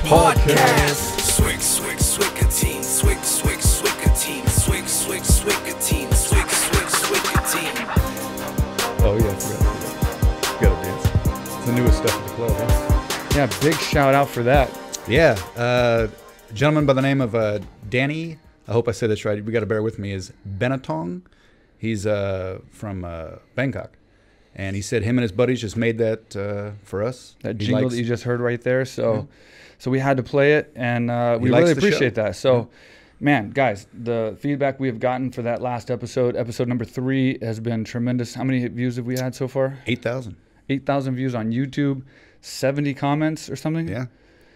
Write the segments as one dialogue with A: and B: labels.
A: podcast. Swick, swick, swick-a-teen. Swick, swick, swick-a-teen. Swick, swick, swick-a-teen. Swick, swick, swick-a-teen.
B: Oh, yeah, I forgot. Gotta dance. It's the newest stuff at the club, huh?
C: Yeah, big shout out for that.
B: Yeah. A gentleman by the name of Danny, I hope I said this right. We got to bear with me, is Benatong. He's from Bangkok. And he said him and his buddies just made that for us.
C: That jingle that you just heard right there. So so we had to play it, and we really appreciate that. So, man, guys, the feedback we have gotten for that last episode number 3, has been tremendous. How many views have we had so far?
B: 8,000.
C: 8,000 views on YouTube, 70 comments or something.
B: Yeah.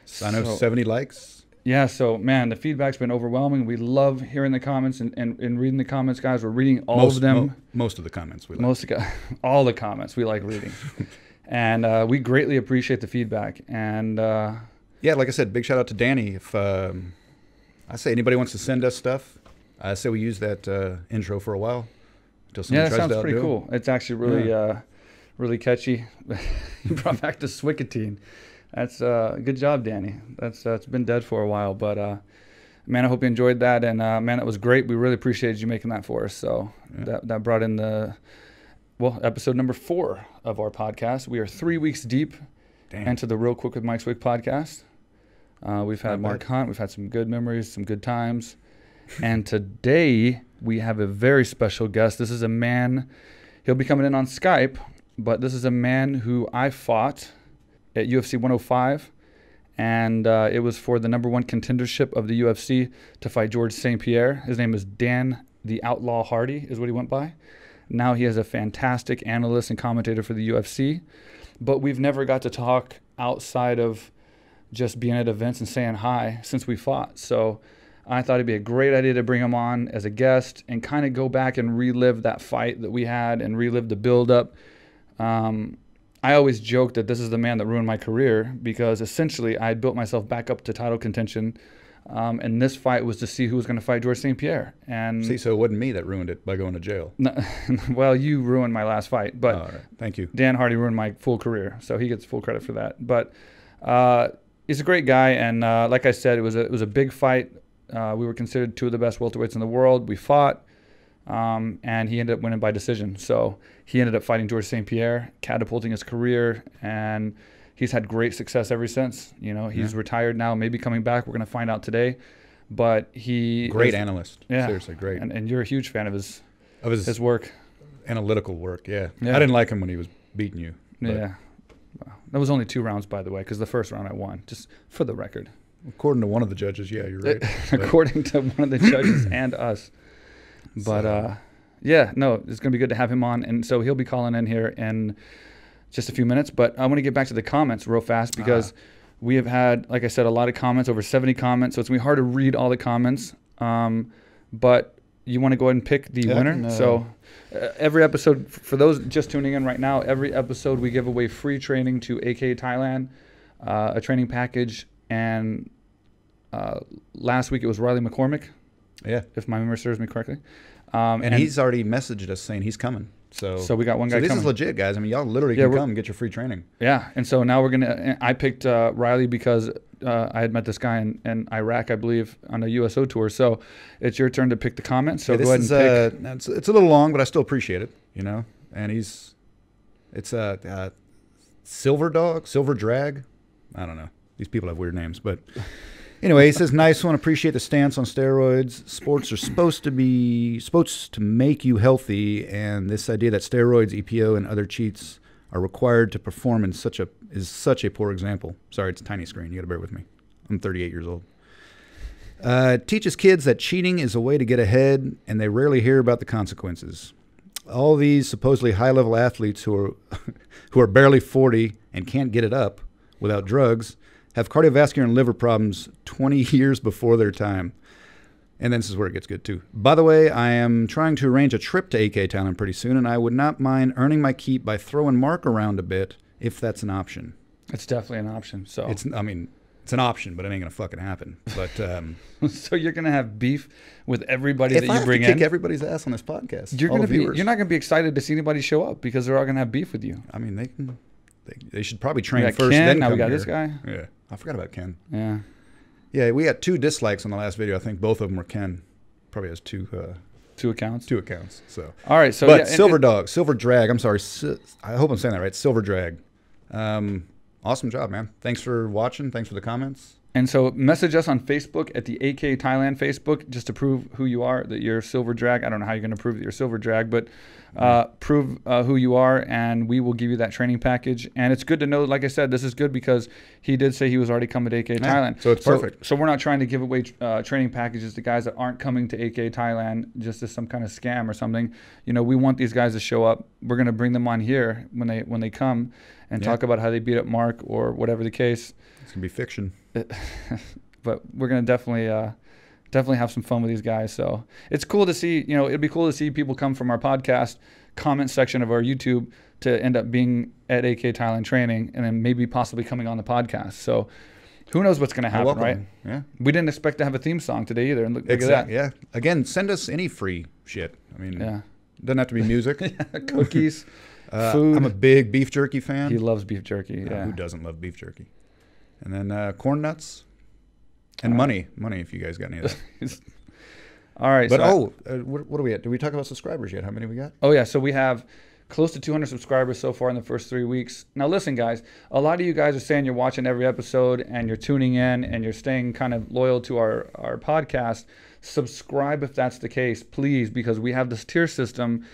B: So I know 70 likes.
C: Yeah, so, man, the feedback's been overwhelming. We love hearing the comments and reading the comments, guys. We're reading all of them.
B: Most of the comments we like.
C: All the comments we like reading. And we greatly appreciate the feedback. And
B: yeah, like I said, big shout out to Danny. If I say anybody wants to send us stuff, I say we use that intro for a while until somebody tries to outdo.
C: Sounds pretty cool. It's actually really, really catchy. You brought back the Swick-a-teen. That's good job, Danny. That's been dead for a while, but man, I hope you enjoyed that, and man, it was great. We really appreciated you making that for us. So that brought in the episode number 4 of our podcast. We are 3 weeks deep into the Real Quick with Mike Swick podcast. We've had Mark Hunt. We've had some good memories, some good times, and today we have a very special guest. This is a man. He'll be coming in on Skype, but this is a man who I fought at UFC 105, and it was for the #1 contendership of the UFC to fight George St. Pierre. His name is Dan the Outlaw Hardy, is what he went by. Now he is a fantastic analyst and commentator for the UFC, but we've never got to talk outside of just being at events and saying hi since we fought. So I thought it'd be a great idea to bring him on as a guest and kind of go back and relive that fight that we had and relive the build-up. I always joke that this is the man that ruined my career, because essentially I built myself back up to title contention, and this fight was to see who was going to fight George St. Pierre. And
B: see, so it wasn't me that ruined it by going to jail.
C: No, well, you ruined my last fight, but
B: all right. Thank you.
C: Dan Hardy ruined my full career, so he gets full credit for that. But he's a great guy, and like I said, it was a big fight. We were considered 2 of the best welterweights in the world. We fought. And he ended up winning by decision. So he ended up fighting George St. Pierre, catapulting his career, and he's had great success ever since. You know, he's retired now, maybe coming back. We're going to find out today. But
B: great analyst.
C: Yeah,
B: seriously great.
C: And you're a huge fan of his work,
B: analytical work. Yeah. I didn't like him when he was beating you.
C: Yeah, well, that was only 2 rounds, by the way, because the first round I won, just for the record.
B: According to one of the judges, yeah, you're right.
C: According to one of the judges and us. But yeah, no, it's going to be good to have him on. And so he'll be calling in here in just a few minutes. But I want to get back to the comments real fast, because we have had, like I said, a lot of comments, over 70 comments. So it's going to be hard to read all the comments. But you want to go ahead and pick the winner. No. So every episode, for those just tuning in right now, every episode we give away free training to AKA Thailand, a training package. And last week it was Riley McCormick.
B: Yeah,
C: if my memory serves me correctly.
B: And he's already messaged us saying he's coming. So
C: we got one guy coming.
B: This is legit, guys. I mean, y'all literally can come and get your free training.
C: Yeah, and so now I picked Riley because I had met this guy in Iraq, I believe, on a USO tour. So it's your turn to pick the comment. So go ahead and pick.
B: It's a little long, but I still appreciate it, you know. And it's Silver Dog, Silver Drag. I don't know. These people have weird names, but... Anyway, he says, nice one. Appreciate the stance on steroids. Sports are supposed to make you healthy, and this idea that steroids, EPO, and other cheats are required to perform is such a poor example. Sorry, it's a tiny screen. You got to bear with me. I'm 38 years old. Teaches kids that cheating is a way to get ahead, and they rarely hear about the consequences. All these supposedly high-level athletes who are barely 40 and can't get it up without drugs have cardiovascular and liver problems 20 years before their time. And then this is where it gets good, too. By the way, I am trying to arrange a trip to AKA Thailand pretty soon, and I would not mind earning my keep by throwing Mark around a bit, if that's an option.
C: It's definitely an option. So
B: it's an option, but it ain't going to fucking happen. But
C: so you're going to have beef with everybody that you bring in?
B: If I have to kick everybody's ass on this podcast,
C: you're not going to be excited to see anybody show up, because they're all going to have beef with you.
B: I mean, they should probably train first,
C: Ken,
B: then
C: now
B: come
C: we got
B: here.
C: this guy.
B: Yeah. I forgot about Ken.
C: Yeah.
B: Yeah, we had 2 dislikes on the last video. I think both of them were Ken. Probably has 2
C: accounts.
B: 2 accounts. So.
C: All right. So,
B: but
C: yeah,
B: Silver Dog, Silver Drag. I'm sorry. I hope I'm saying that right. Silver Drag. Awesome job, man. Thanks for watching. Thanks for the comments.
C: And so message us on Facebook at the AKA Thailand Facebook just to prove who you are, that you're Silver Drag. I don't know how you're going to prove that you're Silver Drag, but prove who you are, and we will give you that training package. And it's good to know, like I said, this is good because he did say he was already coming to AKA Thailand.
B: So it's perfect.
C: So we're not trying to give away training packages to guys that aren't coming to AKA Thailand just as some kind of scam or something. You know, we want these guys to show up. We're going to bring them on here when they come and talk about how they beat up Mark or whatever the case.
B: It's going to be fiction.
C: But we're going to definitely have some fun with these guys. So it's cool to see, you know, it'd be cool to see people come from our podcast comment section of our YouTube to end up being at AK Thailand training and then maybe possibly coming on the podcast. So who knows what's going to happen, right?
B: Yeah.
C: We didn't expect to have a theme song today either. And look at that.
B: Yeah. Again, send us any free shit. I mean, it doesn't have to be music.
C: Cookies, food.
B: I'm a big beef jerky fan.
C: He loves beef jerky. Yeah.
B: Who doesn't love beef jerky? And then corn nuts and money if you guys got any of that.
C: All right.
B: But what are we at? Did we talk about subscribers yet? How many we got?
C: Oh yeah, so we have close to 200 subscribers so far in the first 3 weeks. Now listen, guys, a lot of you guys are saying you're watching every episode and you're tuning in and you're staying kind of loyal to our podcast. Subscribe if that's the case, please, because we have this tier system,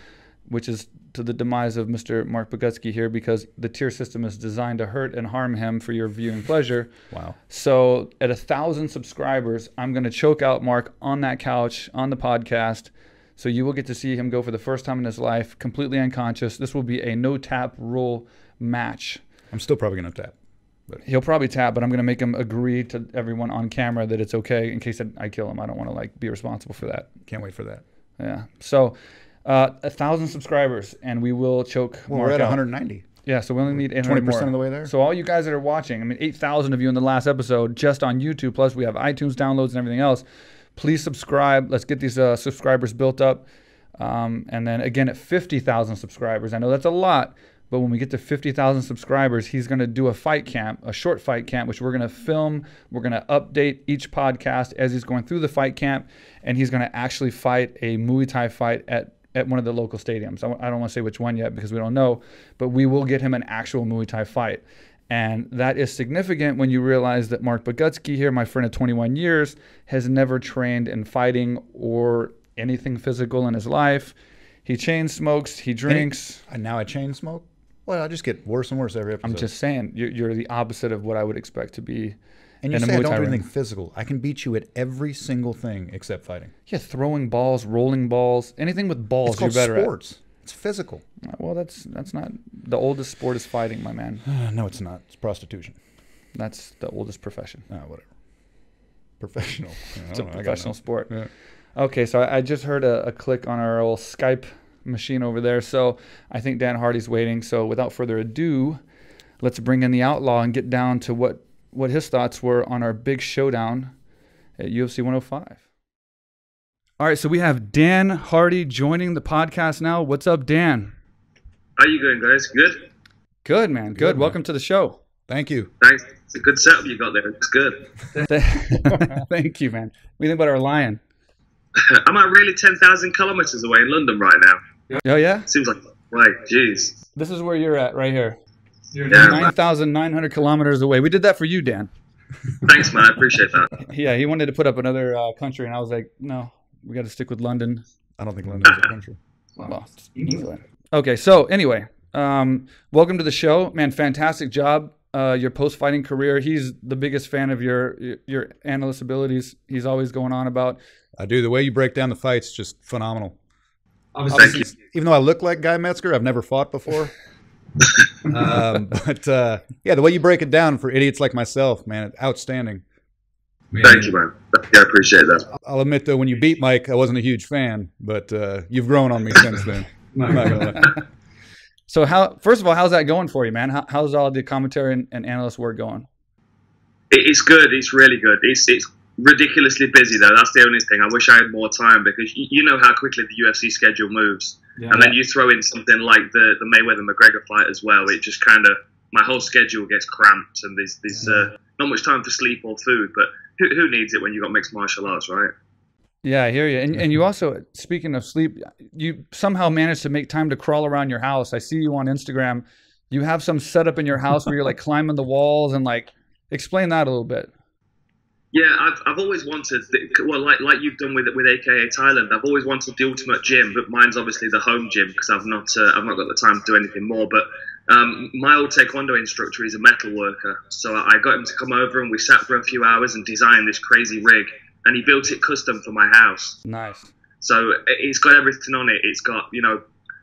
C: which is to the demise of Mr. Mark Bogutsky here, because the tier system is designed to hurt and harm him for your viewing pleasure.
B: Wow.
C: So at 1,000 subscribers, I'm going to choke out Mark on that couch on the podcast. So you will get to see him go for the first time in his life, completely unconscious. This will be a no-tap rule match.
B: I'm still probably going to tap. But
C: he'll probably tap, but I'm going to make him agree to everyone on camera that it's okay in case I kill him. I don't want to be responsible for that.
B: Can't wait for that.
C: Yeah. So 1,000 subscribers, and we will choke Mark
B: we're at
C: out.
B: 190.
C: Yeah, so we only need 800
B: 20%
C: more.
B: of the way there.
C: So all you guys that are watching, I mean, 8,000 of you in the last episode just on YouTube, plus we have iTunes downloads and everything else. Please subscribe. Let's get these subscribers built up. And then again at 50,000 subscribers, I know that's a lot, but when we get to 50,000 subscribers, he's going to do a fight camp, a short fight camp, which we're going to film. We're going to update each podcast as he's going through the fight camp, and he's going to actually fight a Muay Thai fight at one of the local stadiums. I don't want to say which one yet because we don't know, but we will get him an actual Muay Thai fight. And that is significant when you realize that Mark Bogutsky here, my friend of 21 years, has never trained in fighting or anything physical in his life. He chain smokes, he drinks.
B: And now I chain smoke? Well, I just get worse and worse every episode.
C: I'm just saying, you're the opposite of what I would expect to be.
B: And you say I don't do anything physical. I can beat you at every single thing except fighting.
C: Yeah, throwing balls, rolling balls, anything with balls, you're better
B: sports. It's physical.
C: Well, that's not the oldest sport is fighting, my man.
B: No, it's not. It's prostitution.
C: That's the oldest profession.
B: Whatever. Professional.
C: It's a professional sport.
B: Yeah.
C: Okay, so I just heard a click on our old Skype machine over there. So I think Dan Hardy's waiting. So without further ado, let's bring in the Outlaw and get down to what his thoughts were on our big showdown at UFC 105. All right, so we have Dan Hardy joining the podcast now. What's up, Dan?
D: How you going, guys? Good?
C: Good, man. Good. Welcome to the show.
B: Thank you.
D: Thanks. It's a good setup you got there. It's good.
C: Thank you, man. What do you think about our lion?
D: I'm at really 10,000 kilometers away in London right now.
C: Oh, yeah?
D: Seems like, right, jeez.
C: This is where you're at, right here. You're
D: Yeah.
C: 9,900 kilometers away. We did that for you, Dan.
D: Thanks, man. I appreciate that.
C: Yeah, he wanted to put up another country, and I was like, no, we got to stick with London.
B: I don't think London's a country.
C: Well, England. Okay, so anyway, welcome to the show. Man, fantastic job. Your post-fighting career. He's the biggest fan of your analyst abilities. He's always going on about.
B: I do. The way you break down the fights, just phenomenal.
D: Thank you.
B: Even though I look like Guy Metzger, I've never fought before. But yeah, the way you break it down for idiots like myself, man, outstanding.
D: Thank you, man. Yeah, I appreciate that.
B: I'll admit, though, when you beat Mike, I wasn't a huge fan, but you've grown on me since then. I'm not gonna lie.
C: So first of all, how's that going for you, man? How's all the commentary and analyst work going?
D: It's good. It's really good. It's ridiculously busy, though. That's the only thing. I wish I had more time because you know how quickly the UFC schedule moves. Yeah. And then you throw in something like the Mayweather-McGregor fight as well. It just kind of, my whole schedule gets cramped and there's not much time for sleep or food. But who needs it when you got mixed martial arts, right?
C: Yeah, I hear you. And you also, speaking of sleep, you somehow managed to make time to crawl around your house. I see you on Instagram. You have some setup in your house where you're like climbing the walls and like, explain that a little bit.
D: Yeah, I've always wanted, well, like you've done with AKA Thailand. I've always wanted the ultimate gym, but mine's obviously the home gym because I've not got the time to do anything more. But my old taekwondo instructor is a metal worker, so I got him to come over and we sat for a few hours and designed this crazy rig. And he built it custom for my house.
C: Nice.
D: So it's got everything on it. It's got,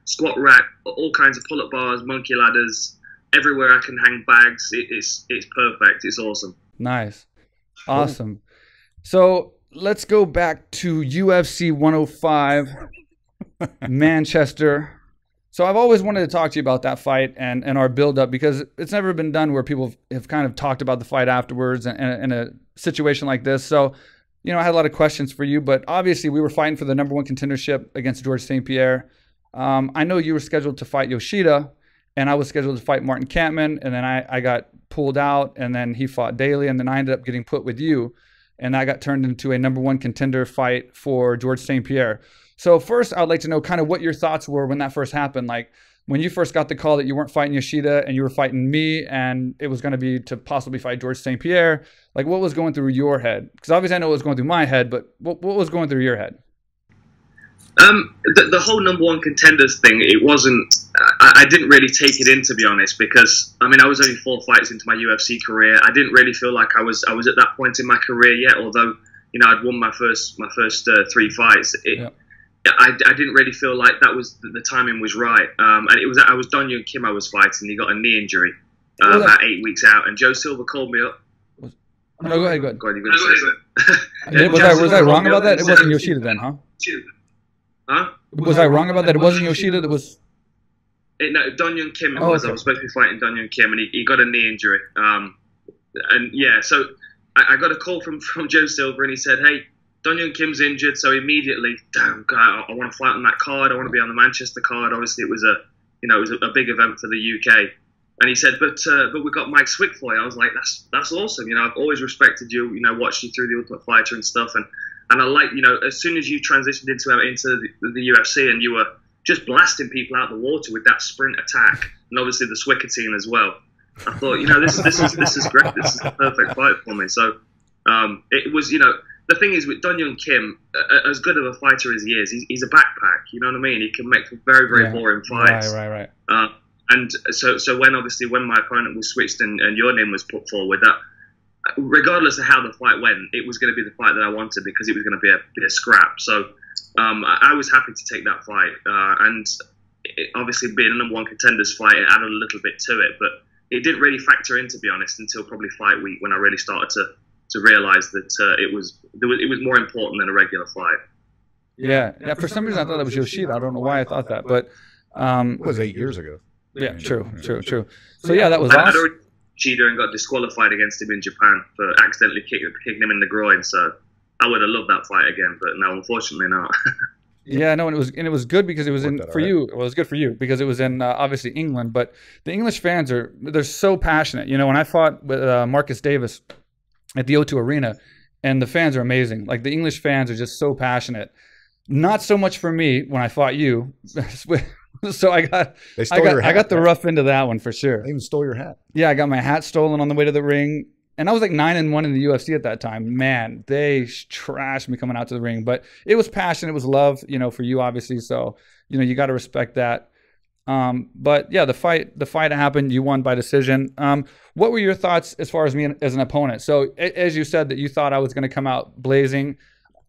D: squat rack, all kinds of pull-up bars, monkey ladders, everywhere I can hang bags. It's perfect. It's awesome.
C: Nice. Awesome. So let's go back to UFC 105, Manchester. So I've always wanted to talk to you about that fight and our build-up because it's never been done where people have kind of talked about the fight afterwards in a situation like this. So I had a lot of questions for you, but obviously we were fighting for the #1 contendership against George St. Pierre. I know you were scheduled to fight Yoshida, and I was scheduled to fight Martin Kampmann, and then I got pulled out, and then he fought Daly, and then I ended up getting put with you, and I got turned into a #1 contender fight for George St. Pierre. So first, I would like to know kind of what your thoughts were when that first happened. Like when you first got the call that you weren't fighting Yoshida and you were fighting me, and it was going to be to possibly fight George St. Pierre. Like, what was going through your head? Because obviously I know what was going through my head, but what was going through your head?
D: The whole #1 contenders thing, it wasn't, I didn't really take it in, to be honest, because, I was only 4 fights into my UFC career. I didn't really feel like I was at that point in my career yet, although, I'd won my first 3 fights. I didn't really feel like that was, the timing was right. And I was Don Young Kim I was fighting. He got a knee injury about 8 weeks out, and Joe Silva called me up.
C: No, go ahead.
D: Was
C: I wrong about that? It wasn't Yoshida then, huh?
D: Huh?
C: Was I wrong about that? It wasn't Yoshida that was...
D: No, Don Young Kim it was. Okay. I was supposed to be fighting Don Young Kim, and he got a knee injury. So I got a call from Joe Silva, and he said, hey, Don Young Kim's injured, so immediately, damn, God, I want to fight on that card. I want to be on the Manchester card. Obviously, it was a big event for the UK. And he said, but we got Mike Swick for you. I was like, that's awesome. I've always respected you. Watched you through the Ultimate Fighter and stuff. And I like, as soon as you transitioned into the UFC and you were just blasting people out of the water with that sprint attack, and obviously the Swickatine as well. I thought, this is great. This is the perfect fight for me. So it was, the thing is with Don Young Kim, as good of a fighter as he is, he's a backpack. You know what I mean? He can make very, very boring fights.
C: Right.
D: And so when my opponent was switched and your name was put forward, that regardless of how the fight went, it was going to be the fight that I wanted because it was going to be a scrap. So I was happy to take that fight. And obviously being a #1 contenders fight, it added a little bit to it, but it didn't really factor in, to be honest, until probably fight week when I really started to realize that it was more important than a regular fight.
C: Yeah. For some reason I thought that was Yoshida. I don't know why I thought that, but
B: it was 8 years ago.
C: Yeah, true. So yeah, that was awesome.
D: I'd already cheated and got disqualified against him in Japan for accidentally kicking him in the groin. So I would have loved that fight again, but no, unfortunately not.
C: Yeah, no, and it was good because it was in for you. Well, it was good for you because it was in obviously England. But the English fans they're so passionate. When I fought with Marcus Davis at the O2 Arena, and the fans are amazing. Like the English fans are just so passionate. Not so much for me when I fought you. So I got the rough end of that one for sure.
B: They even stole your hat.
C: Yeah, I got my hat stolen on the way to the ring. And I was like 9-1 in the UFC at that time. Man, they trashed me coming out to the ring. But it was passion. It was love, for you, obviously. So, you got to respect that. But yeah, the fight happened. You won by decision. What were your thoughts as far as me as an opponent? So as you said that you thought I was going to come out blazing.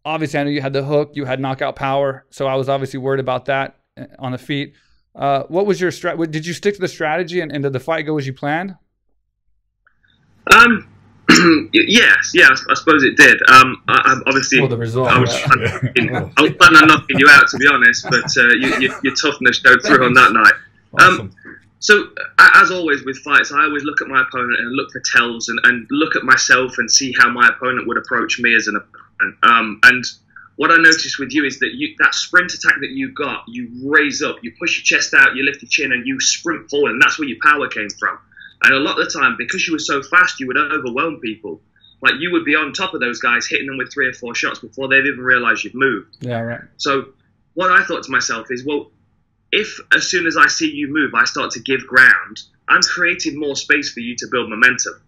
C: Obviously, I knew you had the hook. You had knockout power. So I was obviously worried about that on the feet. What was your strategy? Did you stick to the strategy and did the fight go as you planned?
D: Yes, I suppose it did. Obviously,
C: the result.
D: I was planning on knocking you out, to be honest, but your toughness showed through on that night.
C: Awesome.
D: So, as always with fights, I always look at my opponent and look for tells and look at myself and see how my opponent would approach me as an opponent. And what I noticed with you is that that sprint attack that you got, you raise up, you push your chest out, you lift your chin, and you sprint forward, and that's where your power came from. And a lot of the time, because you were so fast, you would overwhelm people. Like, you would be on top of those guys, hitting them with 3 or 4 shots before they'd even realize you've moved.
C: Yeah, right.
D: So what I thought to myself is, well, if as soon as I see you move, I start to give ground, I'm creating more space for you to build momentum.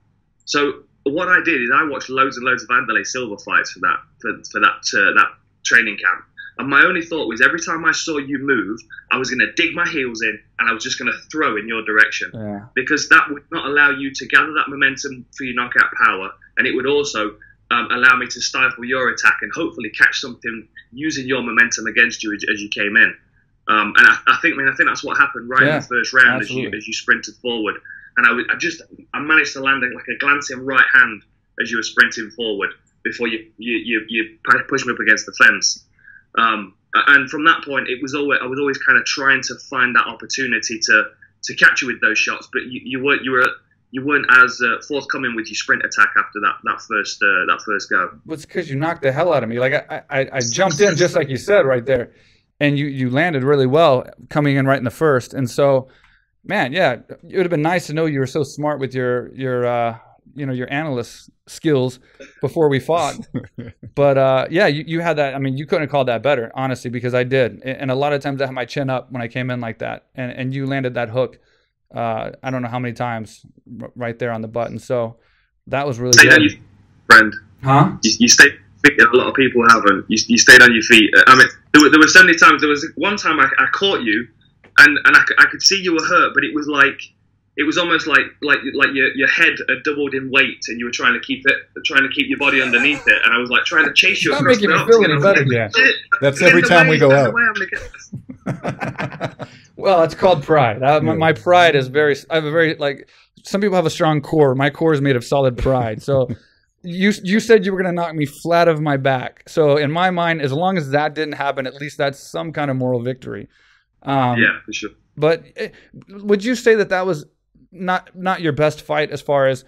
D: So what I did is I watched loads and loads of Wanderlei Silva fights for that training camp. And my only thought was, every time I saw you move, I was going to dig my heels in and I was just going to throw in your direction.
C: Yeah.
D: Because that would not allow you to gather that momentum for your knockout power. And it would also allow me to stifle your attack and hopefully catch something using your momentum against you as you came in. And I think that's what happened right in the first round as you sprinted forward. And I managed to land like a glancing right hand as you were sprinting forward before you pushed me up against the fence. And from that point, I was always kind of trying to find that opportunity to catch you with those shots, but you weren't as forthcoming with your sprint attack after that first go.
C: Well, it's because you knocked the hell out of me. Like I jumped in just like you said right there, and you landed really well coming in right in the first. And so, man, yeah, it would have been nice to know you were so smart with your analyst skills before we fought. But yeah, you had that. I mean, you couldn't have called that better, honestly, because I did. And a lot of times I had my chin up when I came in like that, and you landed that hook. I don't know how many times right there on the button. So that was really good.
D: On your feet, friend.
C: Huh?
D: You stayed. A lot of people haven't. You stayed on your feet. I mean, there were so many times. There was one time I caught you, and I could see you were hurt, but it was almost like your head had doubled in weight, and you were trying to keep your body underneath it. And I was like trying to chase you.
C: Not making me feel any better.
B: Yeah, that's every time we go out.
C: Well, it's called pride. My pride is I have a very, like, some people have a strong core. My core is made of solid pride. So you said you were going to knock me flat of my back. So in my mind, as long as that didn't happen, at least that's some kind of moral victory.
D: Yeah, for sure.
C: But would you say that was not your best fight? As far as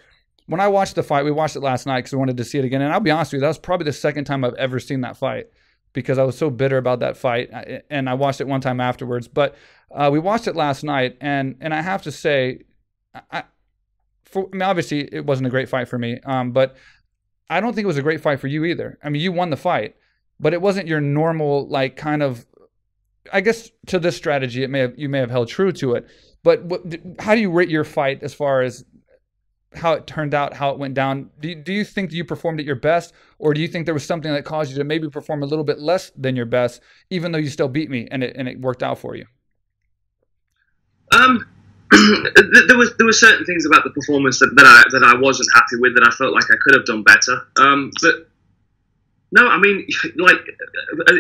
C: when I watched the fight, we watched it last night because we wanted to see it again. And I'll be honest with you, that was probably the second time I've ever seen that fight, because I was so bitter about that fight, and I watched it one time afterwards. But we watched it last night, and I have to say, I mean, obviously it wasn't a great fight for me, but I don't think it was a great fight for you either. I mean, you won the fight, but it wasn't your normal, like, kind of, I guess to this strategy, you may have held true to it. But how do you rate your fight as far as how it turned out, how it went down? Do you think that you performed at your best, or do you think there was something that caused you to maybe perform a little bit less than your best, even though you still beat me and it worked out for you?
D: There were certain things about the performance that I wasn't happy with, that I felt like I could have done better. But no, I mean, like,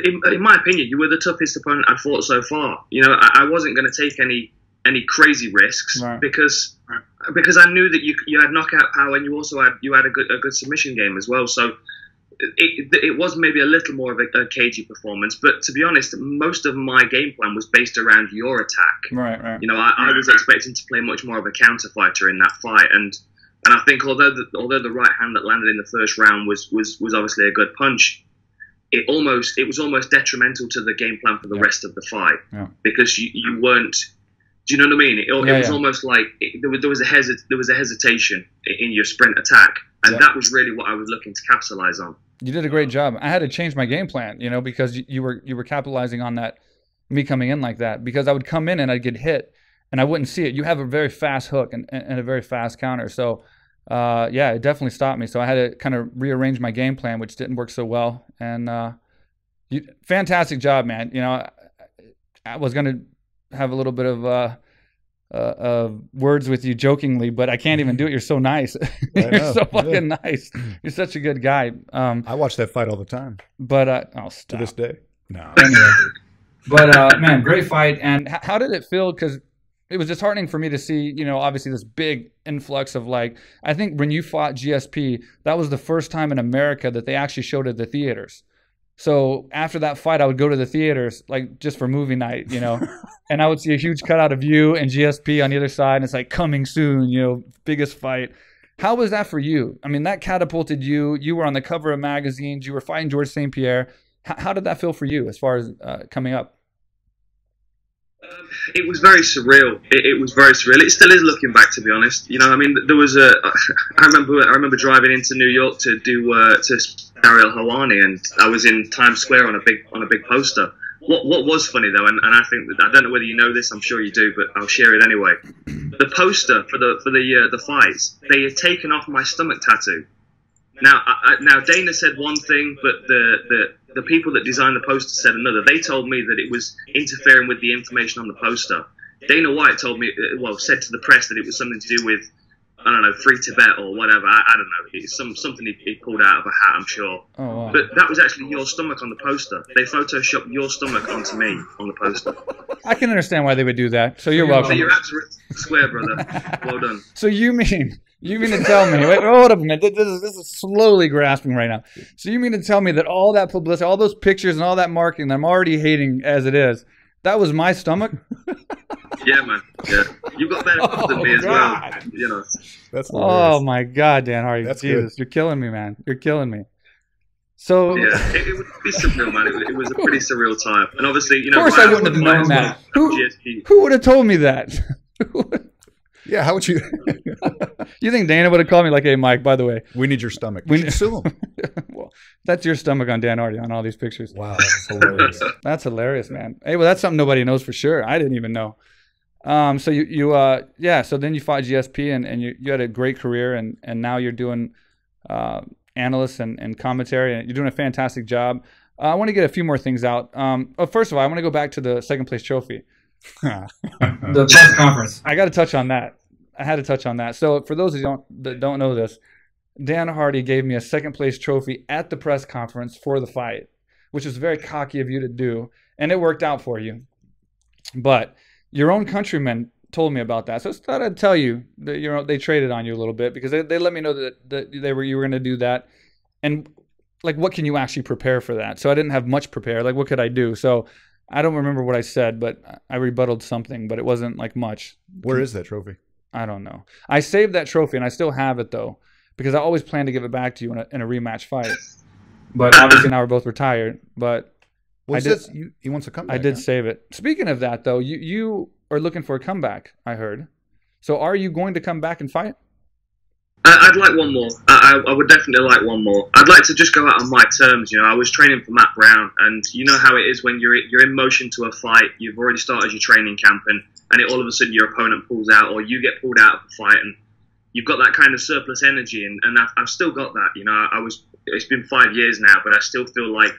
D: in my opinion, you were the toughest opponent I'd fought so far. You know, I wasn't going to take any crazy risks, right, because I knew that you had knockout power, and you also had a good submission game as well. So it was maybe a little more of a cagey performance, but to be honest, most of my game plan was based around your attack.
C: Right.
D: You know, I was expecting to play much more of a counter fighter in that fight, and I think although the right hand that landed in the first round was obviously a good punch, it was almost detrimental to the game plan for the rest of the fight, because you weren't. Do you know what I mean? It was almost like there was a hesitation in your sprint attack, and that was really what I was looking to capitalize on.
C: You did a great job. I had to change my game plan, you know, because you were capitalizing on that, me coming in like that, because I would come in and I'd get hit and I wouldn't see it. You have a very fast hook and a very fast counter, so yeah, it definitely stopped me. So I had to kind of rearrange my game plan, which didn't work so well. And fantastic job, man. You know, I was gonna have a little bit of words with you jokingly, but I can't even do it. You're so nice. You're so fucking nice. You're such a good guy. I
B: watch that fight all the time.
C: But I'll stop.
B: To this day. No.
C: Anyway. But man, great fight. And how did it feel? Because it was disheartening for me to see, you know, obviously this big influx of, like, I think when you fought GSP, that was the first time in America that they actually showed it at the theaters. So after that fight, I would go to the theaters, like, just for movie night, you know, and I would see a huge cutout of you and GSP on the other side, and it's like, coming soon, you know, biggest fight. How was that for you? I mean, that catapulted you. You were on the cover of magazines. You were fighting Georges St. Pierre. How did that feel for you as far as coming up?
D: It was very surreal. It was very surreal. It still is, looking back, to be honest. You know, I mean, there was a. I remember driving into New York to do to Ariel Helwani, and I was in Times Square on a big poster. What was funny though, and I think that, I don't know whether you know this, I'm sure you do, but I'll share it anyway. The poster for the fights, they had taken off my stomach tattoo. Now Dana said one thing, but the people that designed the poster said another. They told me that it was interfering with the information on the poster. Dana White told me, said to the press that it was something to do with, I don't know, Free Tibet or whatever. I don't know. It's something he pulled out of a hat, I'm sure.
C: Oh, wow.
D: But that was actually your stomach on the poster. They photoshopped your stomach onto me on the poster.
C: I can understand why they would do that. So you're welcome.
D: So you're absolutely square, brother. Well done.
C: So you mean to tell me? Wait, hold up a minute. This is slowly grasping right now. So you mean to tell me that all that publicity, all those pictures, and all that marketing that I'm already hating as it is, that was my stomach?
D: Yeah, man. Yeah, you've got better food than me as well. You know.
B: That's hilarious.
C: Oh my God, Dan Hardy.
B: That's
C: Jesus,
B: good.
C: You're killing me, man. You're killing me. So
D: yeah, it would be surreal, man. It was a pretty surreal time, and obviously, you know,
C: of course I wouldn't have known that. Who would have told me that?
B: Yeah, how would you?
C: You think Dana would have called me like, "Hey, Mike, by the way,
B: We need your stomach. We should sue him.
C: well, that's your stomach on Dan Hardy on all these pictures."
B: Wow, that's hilarious.
C: That's hilarious, man. Hey, well, that's something nobody knows for sure. I didn't even know. So so then you fought GSP and you had a great career and now you're doing analysts and commentary and you're doing a fantastic job. I want to get a few more things out. First of all, I want to go back to the second place trophy.
E: The press conference.
C: I got to touch on that. I had to touch on that. So for those of you that don't know this, Dan Hardy gave me a second place trophy at the press conference for the fight, which was very cocky of you to do, and it worked out for you. But your own countrymen told me about that, so I thought I'd tell you that they traded on you a little bit because they let me know that you were going to do that, and like what can you actually prepare for that? So I didn't have much prepared. Like what could I do? So I don't remember what I said, but I rebutted something, but it wasn't like much.
B: Where is that trophy?
C: I don't know. I saved that trophy and I still have it though because I always plan to give it back to you in a rematch fight. But obviously now we're both retired. But
B: He wants to come back.
C: I did save it. Speaking of that, though, you are looking for a comeback, I heard. So are you going to come back and fight?
D: I'd like one more. I would definitely like one more. I'd like to just go out on my terms. You know, I was training for Matt Brown, and you know how it is when you're in motion to a fight. You've already started your training camp, and all of a sudden your opponent pulls out, or you get pulled out of the fight, and you've got that kind of surplus energy, and I've still got that. You know, it's been 5 years now, but I still feel like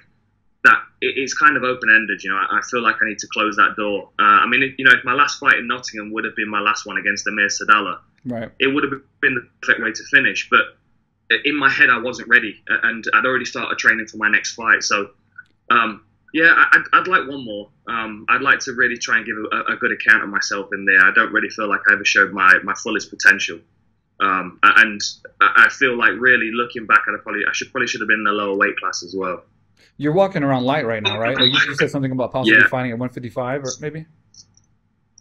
D: that it's kind of open-ended. You know, I feel like I need to close that door. I mean, if my last fight in Nottingham would have been my last one against Amir Sadala,
C: right,
D: it would have been the perfect way to finish. But in my head, I wasn't ready, and I'd already started training for my next fight. So, I'd like one more. I'd like to really try and give a good account of myself in there. I don't really feel like I ever showed my fullest potential. And I feel like really looking back, I probably should have been in a lower weight class as well.
C: You're walking around light right now, right? Like you said something about possibly fighting at 155 or maybe?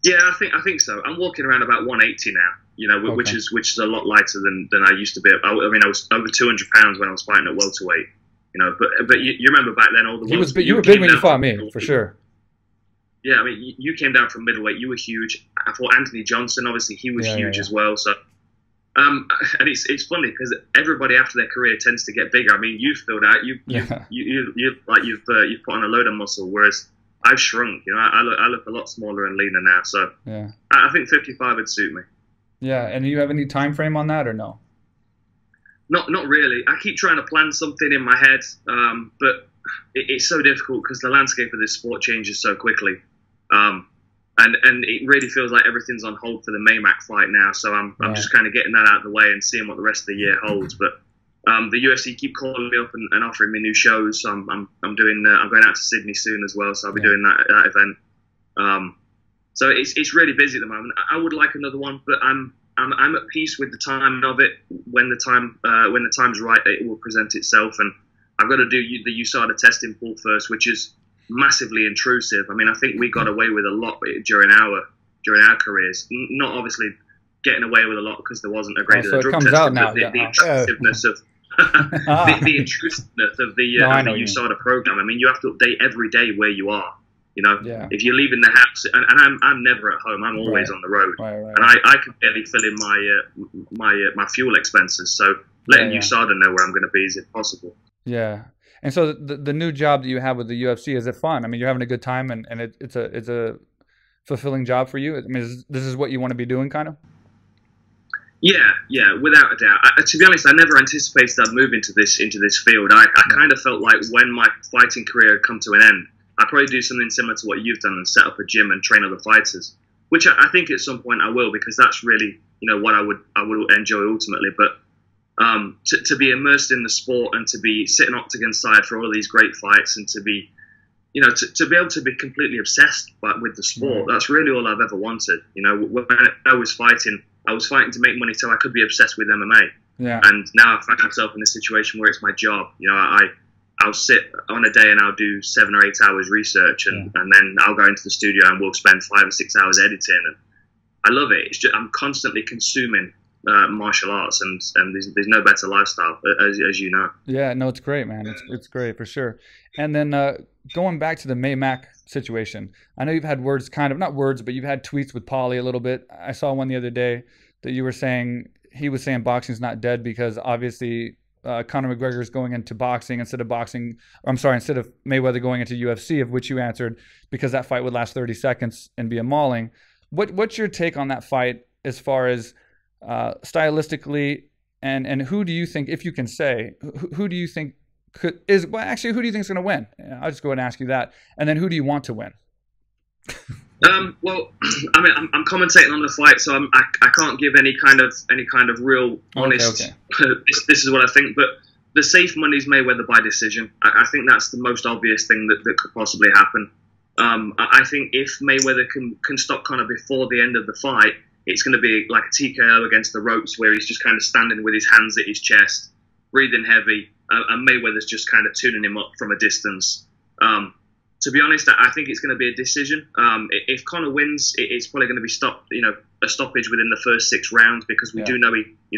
D: Yeah, I think so. I'm walking around about 180 now, you know,
C: Okay.
D: which is a lot lighter than I used to be. I mean, I was over 200 pounds when I was fighting at welterweight, you know, but you remember back then all the
C: You were big when you fought me, for sure.
D: Yeah, I mean, you came down from middleweight. You were huge. I fought Anthony Johnson. Obviously, he was huge as well. So, and it's funny because everybody after their career tends to get bigger. I mean, you've filled out. You've put on a load of muscle, whereas I've shrunk. You know, I look a lot smaller and leaner now. So,
C: yeah,
D: I think 55 would suit me.
C: Yeah, and do you have any time frame on that or no?
D: Not really. I keep trying to plan something in my head, but it's so difficult because the landscape of this sport changes so quickly. And it really feels like everything's on hold for the Maymac fight now. So I'm just kind of getting that out of the way and seeing what the rest of the year holds. But the UFC keep calling me up and offering me new shows. So I'm going out to Sydney soon as well. So I'll be doing that event. So it's really busy at the moment. I would like another one, but I'm at peace with the timing of it. When the time's right, it will present itself. And I've got to do the USADA testing pool first, which is massively intrusive. I mean, I think we got away with a lot during our careers. Not obviously getting away with a lot because there wasn't a great deal of drug testing.
C: Out now,
D: the intrusiveness of the intrusiveness of the USADA program. I mean, you have to update every day where you are. You know, if you're leaving the house, and I'm never at home. I'm always on the road, and I can barely fill in my fuel expenses. So letting USADA know where I'm going to be is impossible.
C: Yeah. And so the new job that you have with the UFC, is it fun? I mean, you're having a good time, and it's a fulfilling job for you. I mean, this is what you want to be doing, kind of.
D: Yeah, without a doubt. To be honest, I never anticipated I'd move into this field. I kind of felt like when my fighting career had come to an end, I'd probably do something similar to what you've done and set up a gym and train other fighters, which I think at some point I will, because that's really, you know, what I would enjoy ultimately. But to be immersed in the sport and to be sitting octagon side for all of these great fights, and to be, you know, to be able to be completely obsessed with the sport, that's really all I've ever wanted. You know, when I was fighting to make money so I could be obsessed with MMA.
C: Yeah.
D: And now I find myself in a situation where it's my job. You know, I'll sit on a day and I'll do 7 or 8 hours research, and then I'll go into the studio and we'll spend 5 or 6 hours editing. And I love it. It's just, I'm constantly consuming martial arts, and there's no better lifestyle, as you know.
C: Yeah, no, it's great, man. It's great for sure. And then going back to the Mac situation, I know you've had words, kind of not words, but you've had tweets with Paulie a little bit. I saw one the other day that you were saying, he was saying boxing's not dead because obviously Conor McGregor is going into boxing instead of Mayweather going into UFC, of which you answered because that fight would last 30 seconds and be a mauling. What's your take on that fight as far as stylistically, and who do you think, if you can say, who do you think who do you think is going to win? I'll just go ahead and ask you that, and then who do you want to win?
D: Well, I mean, I'm commentating on the fight, so I can't give any kind of real honest. Okay. This is what I think, but the safe money is Mayweather by decision. I think that's the most obvious thing that could possibly happen. I think if Mayweather can stop Conor before the end of the fight, it's going to be like a TKO against the ropes, where he's just kind of standing with his hands at his chest, breathing heavy, and Mayweather's just kind of tuning him up from a distance. To be honest, I think it's going to be a decision. If Conor wins, it's probably going to be a stoppage within the first 6 rounds, because we do know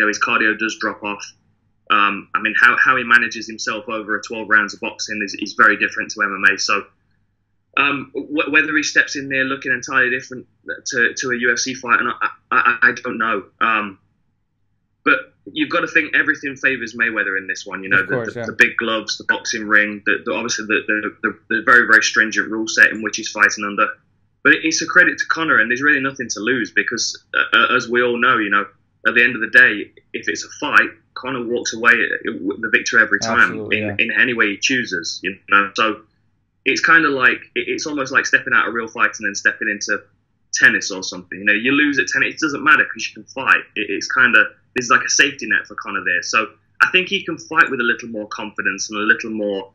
D: his cardio does drop off. I mean, how he manages himself over 12 rounds of boxing is very different to MMA. So whether he steps in there looking entirely different to a UFC fight, and I don't know. But you've got to think everything favours Mayweather in this one. You know, the big gloves, the boxing ring, obviously the very, very stringent rule set in which he's fighting under. But it's a credit to Conor, and there's really nothing to lose, because as we all know, you know, at the end of the day, if it's a fight, Conor walks away with the victory every time in any way he chooses. You know, so it's kind of like, it's almost like stepping out of real fighting and then stepping into tennis or something. You know, you lose at tennis, it doesn't matter because you can fight. It's kind of, there's like a safety net for Conor there. So I think he can fight with a little more confidence and a little more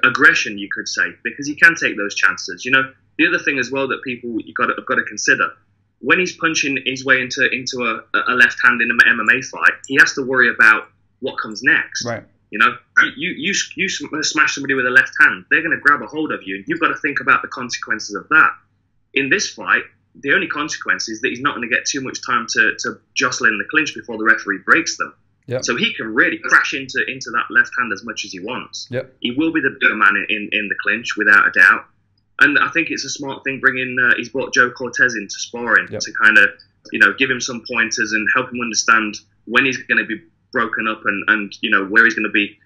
D: aggression, you could say, because he can take those chances. You know, the other thing as well that people have got to consider, when he's punching his way into a left hand in an MMA fight, he has to worry about what comes next.
C: Right.
D: You know, you smash somebody with a left hand, they're going to grab a hold of you. You've got to think about the consequences of that. In this fight, the only consequence is that he's not going to get too much time to jostle in the clinch before the referee breaks them.
C: Yep.
D: So he can really crash into that left hand as much as he wants.
C: Yep.
D: He will be the bigger man in the clinch, without a doubt. And I think it's a smart thing bringing, he's brought Joe Cortez into sparring to kind of, you know, give him some pointers and help him understand when he's going to be broken up and you know, where he's going to be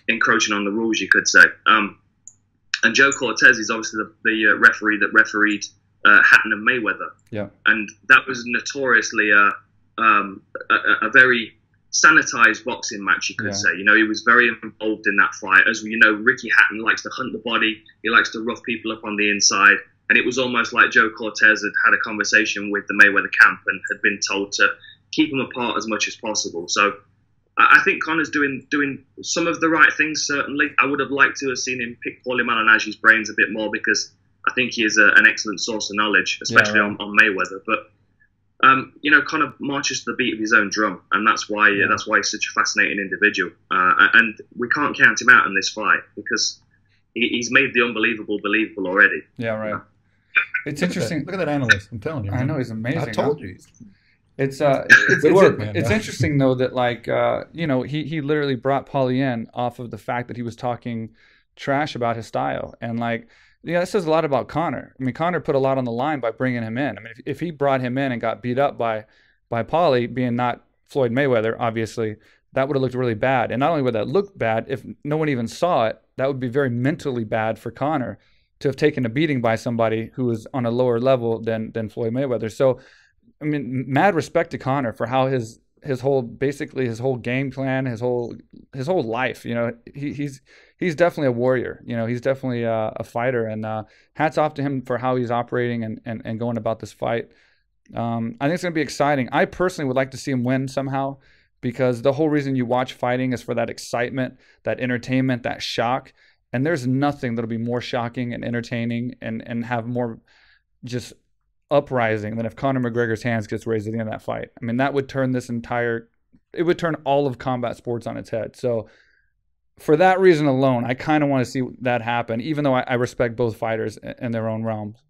D: encroaching on the rules, you could say. And Joe Cortez is obviously the referee that refereed Hatton and Mayweather.
C: Yeah. And
D: that was notoriously a very sanitized boxing match, you could say. You know, he was very involved in that fight. As you know, Ricky Hatton likes to hunt the body. He likes to rough people up on the inside. And it was almost like Joe Cortez had a conversation with the Mayweather camp and had been told to keep them apart as much as possible. So I think Conor's doing some of the right things, certainly. I would have liked to have seen him pick Paulie Malignaggi's brains a bit more, because I think he is an excellent source of knowledge, especially on Mayweather. But you know, Conor marches to the beat of his own drum, and that's why he's such a fascinating individual. And we can't count him out in this fight, because he's made the unbelievable believable already.
C: Yeah, right. It's interesting.
B: Look at that analyst. I'm telling you. Man.
C: I know, he's amazing.
B: I told you.
C: It's
B: good work, man.
C: It's interesting though that, like, you know, he literally brought Paulie in off of the fact that he was talking trash about his style. And like, yeah, that says a lot about Conor. I mean, Conor put a lot on the line by bringing him in. I mean, if he brought him in and got beat up by Paulie, being not Floyd Mayweather, obviously, that would have looked really bad. And not only would that look bad, if no one even saw it, that would be very mentally bad for Conor to have taken a beating by somebody who was on a lower level than Floyd Mayweather. So, I mean, mad respect to Conor for how his whole game plan, his whole life. You know, he's definitely a warrior. You know, he's definitely a fighter, and hats off to him for how he's operating and going about this fight. I think it's going to be exciting. I personally would like to see him win somehow, because the whole reason you watch fighting is for that excitement, that entertainment, that shock. And there's nothing that'll be more shocking and entertaining and have more just uprising than if Conor McGregor's hands gets raised at the end of that fight. I mean, that would turn it would turn all of combat sports on its head. So for that reason alone, I kind of want to see that happen, even though I respect both fighters in their own realms.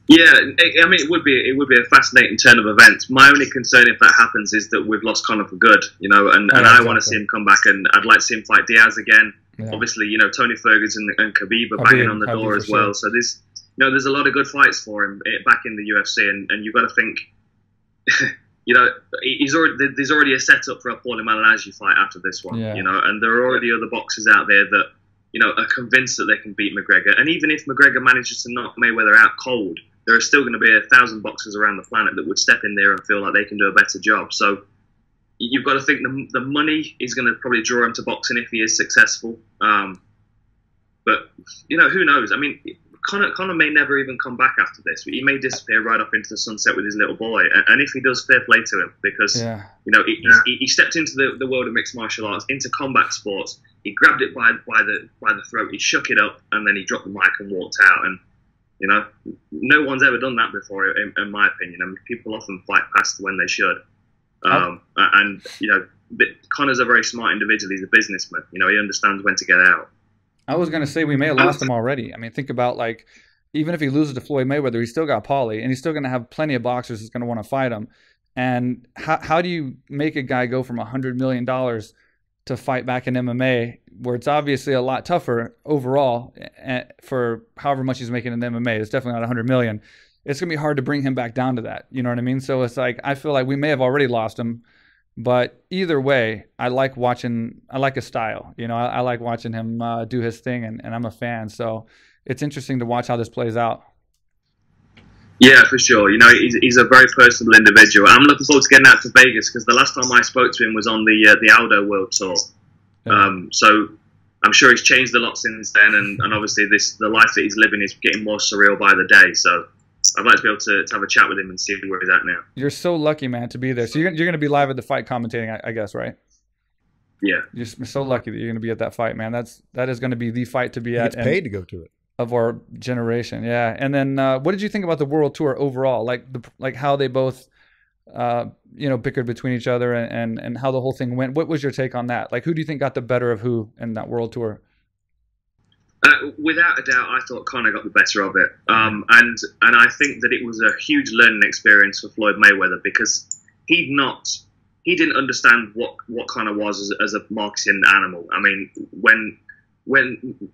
D: Yeah, I mean, it would be a fascinating turn of events. My only concern if that happens is that we've lost Conor for good, you know, and I want to see him come back, and I'd like to see him fight Diaz again. Yeah. Obviously, you know, Tony Ferguson and Khabib are banging on the door as well. Sure. So there's a lot of good fights for him back in the UFC, and you've got to think, you know, there's already a setup for a Paulie Malignaggi fight after this one, you know, and there are already other boxers out there that, you know, are convinced that they can beat McGregor. And even if McGregor manages to knock Mayweather out cold, there are still going to be 1,000 boxers around the planet that would step in there and feel like they can do a better job. So you've got to think the money is going to probably draw him to boxing if he is successful. But, you know, who knows? I mean, Conor may never even come back after this. He may disappear right off into the sunset with his little boy. And if he does, fair play to him, because, you know, he stepped into the world of mixed martial arts, into combat sports. He grabbed it by the throat, he shook it up, and then he dropped the mic and walked out. And, you know, no one's ever done that before, in my opinion. I mean, people often fight past when they should. And, you know, Conor's a very smart individual. He's a businessman. You know, he understands when to get out.
C: I was going to say we may have lost him already. I mean, think about, like, even if he loses to Floyd Mayweather, he's still got Paulie, and he's still going to have plenty of boxers that's going to want to fight him. And how do you make a guy go from $100 million to fight back in MMA, where it's obviously a lot tougher overall for however much he's making in MMA? It's definitely not $100 million. It's going to be hard to bring him back down to that. You know what I mean? So it's like, I feel like we may have already lost him. But either way, I like his style. You know, I like watching him do his thing, and I'm a fan. So it's interesting to watch how this plays out.
D: Yeah, for sure. You know, he's a very personable individual. I'm looking forward to getting out to Vegas, because the last time I spoke to him was on the Aldo World Tour. Yeah. So I'm sure he's changed a lot since then, and obviously the life that he's living is getting more surreal by the day. So I'd like to be able to have a chat with him and see where he's at now. You're
C: so lucky, man, to be there. So you're going to be live at the fight commentating, I guess, right?
D: Yeah.
C: You're so lucky that you're going to be at that fight, man. That is going to be the fight to be at.
B: He gets paid to go to it.
C: Of our generation, yeah. And then what did you think about the World Tour overall? Like how they both, you know, bickered between each other and how the whole thing went. What was your take on that? Like, who do you think got the better of who in that World Tour?
D: Without a doubt, I thought Conor got the better of it, and I think that it was a huge learning experience for Floyd Mayweather, because he didn't understand what Conor was as a marketing animal. I mean, when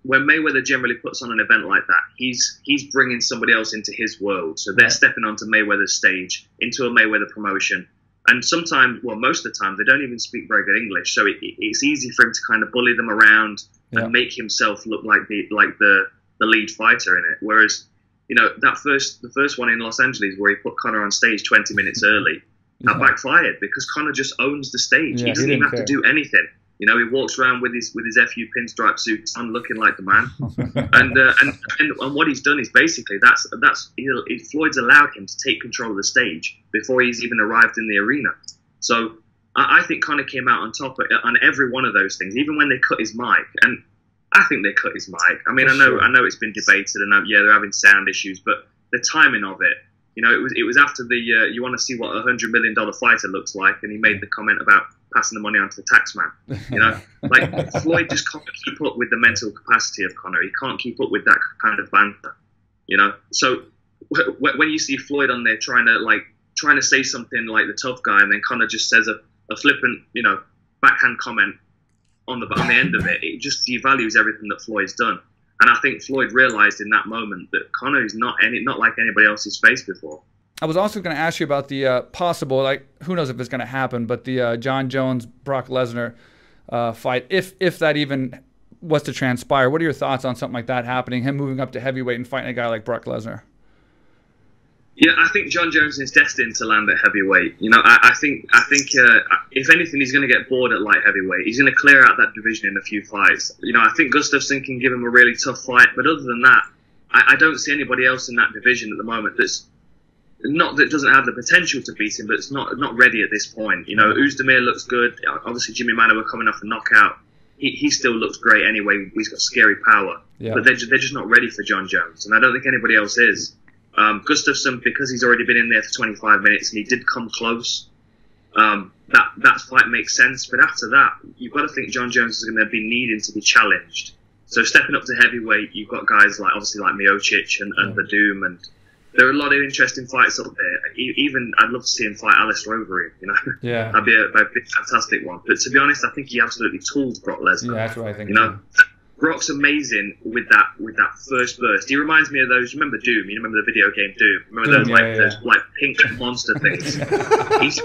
D: Mayweather generally puts on an event like that, he's bringing somebody else into his world, so they're stepping onto Mayweather's stage, into a Mayweather promotion. And sometimes, well, most of the time, they don't even speak very good English, so it's easy for him to kind of bully them around and make himself look like the lead fighter in it. Whereas, you know, the first one in Los Angeles, where he put Conor on stage 20 minutes early, that backfired, because Conor just owns the stage. He doesn't even have to do anything. You know, he walks around with his FU pinstripe suit on, looking like the man. and what he's done is basically Floyd's allowed him to take control of the stage before he's even arrived in the arena. So I think Conor came out on top on every one of those things, even when they cut his mic. And I think they cut his mic. I mean, I know it's been debated, and they're having sound issues, but the timing of it, you know, it was after the you want to see what a $100 million fighter looks like, and he made the comment about passing the money on to the tax man. You know, like, Floyd just can't keep up with the mental capacity of Conor. He can't keep up with that kind of banter. You know, so when you see Floyd on there trying to say something like the tough guy, and then Conor just says a flippant, you know, backhand comment, on the end of it, it just devalues everything that Floyd's done. And I think Floyd realized in that moment that Conor is not like anybody else he's faced before.
C: I was also going to ask you about the possible, like, who knows if it's going to happen, but the Jon Jones Brock Lesnar fight, if that even was to transpire. What are your thoughts on something like that happening? Him moving up to heavyweight and fighting a guy like Brock Lesnar.
D: Yeah, I think Jon Jones is destined to land at heavyweight. You know, I think if anything, he's going to get bored at light heavyweight. He's going to clear out that division in a few fights. You know, I think Gustafsson can give him a really tough fight, but other than that, I don't see anybody else in that division at the moment that's not that doesn't have the potential to beat him, but it's not ready at this point. You know, Oezdemir looks good. Obviously, Jimmy Manuwa coming off a knockout. He still looks great anyway. He's got scary power, but they're just not ready for Jon Jones, and I don't think anybody else is. Gustafsson, because he's already been in there for 25 minutes and he did come close, that fight makes sense. But after that, you've got to think Jon Jones is going to be needing to be challenged. So stepping up to heavyweight, you've got guys like obviously like Miocic and Badoom, and there are a lot of interesting fights up there. Even I'd love to see him fight Alistair Overeem. You know, that'd be a fantastic one. But to be honest, I think he absolutely tooled Brock Lesnar.
C: Yeah, that's what I think.
D: You know. Brock's amazing with that first burst. He reminds me of those. Remember Doom? You remember the video game Doom? Remember those those pink monster things? He's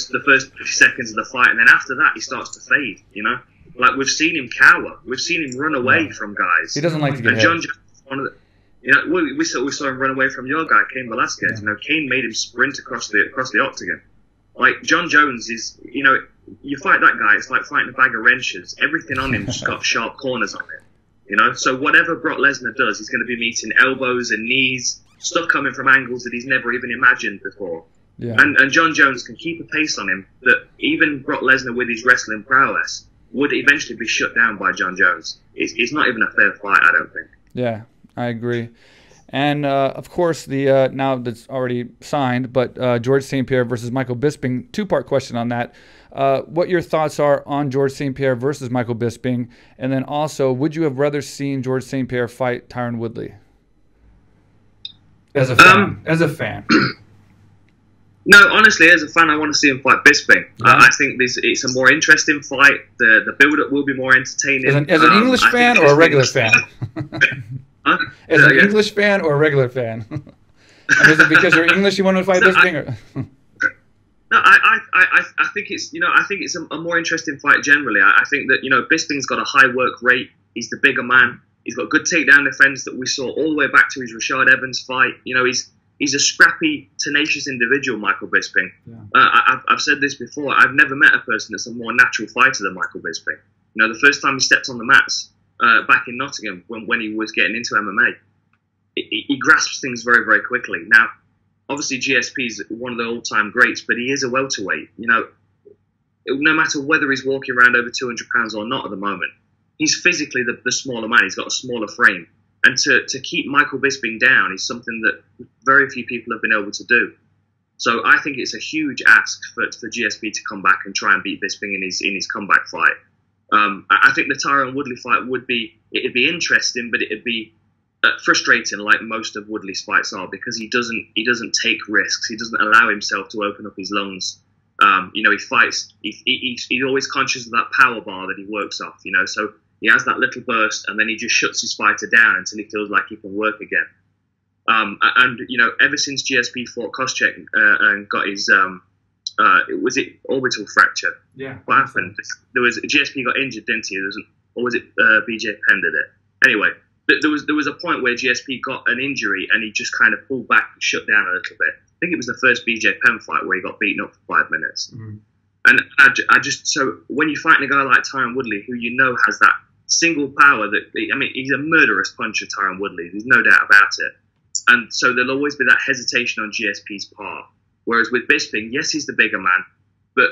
D: the first 50 seconds of the fight, and then after that he starts to fade. You know, like we've seen him cower, we've seen him run away from guys.
C: He doesn't like to get hit.
D: Jon Jones, one of the, you know, we saw him run away from your guy Cain Velasquez.
C: Yeah.
D: You know, Cain made him sprint across the octagon. Like Jon Jones is, you know, you fight that guy, it's like fighting a bag of wrenches. Everything on him's got sharp corners on it, you know. So whatever Brock Lesnar does, he's going to be meeting elbows and knees, stuff coming from angles that he's never even imagined before.
C: Yeah.
D: And Jon Jones can keep a pace on him that even Brock Lesnar with his wrestling prowess would eventually be shut down by Jon Jones. It's not even a fair fight, I don't think.
C: Yeah, I agree. And, of course, the now that's already signed, but George St. Pierre versus Michael Bisping, two-part question on that. What your thoughts are on George St. Pierre versus Michael Bisping, and then also, would you have rather seen George St. Pierre fight Tyron Woodley? As a fan.
D: No, honestly, as a fan, I want to see him fight Bisping. I think it's a more interesting fight. The build-up will be more entertaining.
C: As an English fan or a regular fan?
D: Huh?
C: As an English fan or a regular fan? And is it because you're English you want to fight Bisping?
D: No, I think it's a more interesting fight generally. I think that, you know, Bisping's got a high work rate. He's the bigger man. He's got good takedown defense that we saw all the way back to his Rashad Evans fight. You know, he's a scrappy, tenacious individual, Michael Bisping. Yeah. I've said this before. I've never met a person that's a more natural fighter than Michael Bisping. You know, the first time he stepped on the mats back in Nottingham when he was getting into MMA, he grasps things very, very quickly. Now, obviously, GSP is one of the all-time greats, but he is a welterweight. You know, no matter whether he's walking around over 200 pounds or not at the moment, he's physically the smaller man. He's got a smaller frame. And to keep Michael Bisping down is something that very few people have been able to do. So I think it's a huge ask for GSP to come back and try and beat Bisping in his comeback fight. I think the Tyron Woodley fight it'd be interesting, but it'd be frustrating, like most of Woodley's fights are, because he doesn't take risks. He doesn't allow himself to open up his lungs. You know, he fights. He's always conscious of that power bar that he works off. You know, so he has that little burst, and then he just shuts his fighter down until he feels like he can work again. And you know, ever since GSP fought Koscheck and got his was it orbital fracture?
E: Yeah.
D: What happened? There was GSP got injured, didn't he? Or was it BJ Penn did it? Anyway, there was a point where GSP got an injury and he just kind of pulled back and shut down a little bit. I think it was the first BJ Penn fight where he got beaten up for 5 minutes. Mm-hmm. And so when you're fighting a guy like Tyron Woodley, who you know has that single power he's a murderous puncher, Tyron Woodley. There's no doubt about it. And so there'll always be that hesitation on GSP's part. Whereas with Bisping, yes, he's the bigger man, but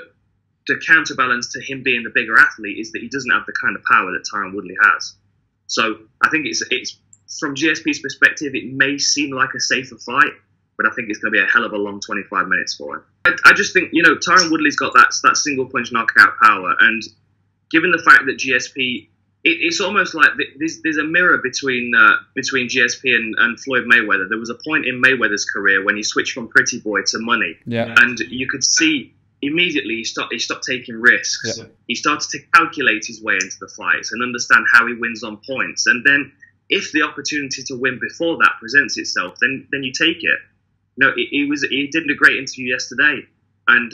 D: the counterbalance to him being the bigger athlete is that he doesn't have the kind of power that Tyron Woodley has. So I think it's from GSP's perspective, it may seem like a safer fight, but I think it's going to be a hell of a long 25 minutes for him. I just think, you know, Tyron Woodley's got that single punch knockout power, and given the fact that GSP, it's almost like there's a mirror between GSP and Floyd Mayweather. There was a point in Mayweather's career when he switched from pretty boy to money, and you could see immediately he stopped taking risks.
C: Yeah.
D: He started to calculate his way into the fights and understand how he wins on points. And then if the opportunity to win before that presents itself, then you take it. He did a great interview yesterday, and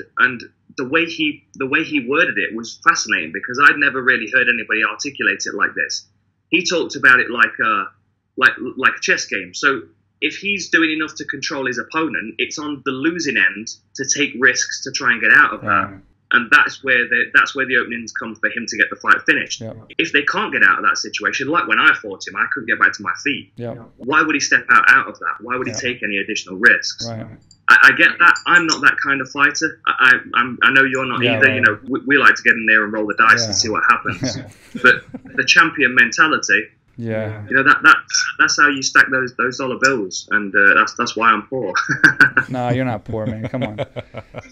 D: the way he worded it was fascinating, because I'd never really heard anybody articulate it like this. He talked about it like a chess game. So if he's doing enough to control his opponent, it's on the losing end to take risks to try and get out of that. And that's where the openings come for him to get the fight finished.
C: Yeah.
D: If they can't get out of that situation, like when I fought him, I couldn't get back to my feet.
C: Yeah.
D: Why would he step out of that? Why would he take any additional risks?
C: Right.
D: I get that. I'm not that kind of fighter. I know you're not either.
C: Right.
D: You know, we like to get in there and roll the dice and see what happens. But the champion mentality,
C: Yeah.
D: you know, that's how you stack those dollar bills, and that's why I'm poor.
C: No, you're not poor, man. Come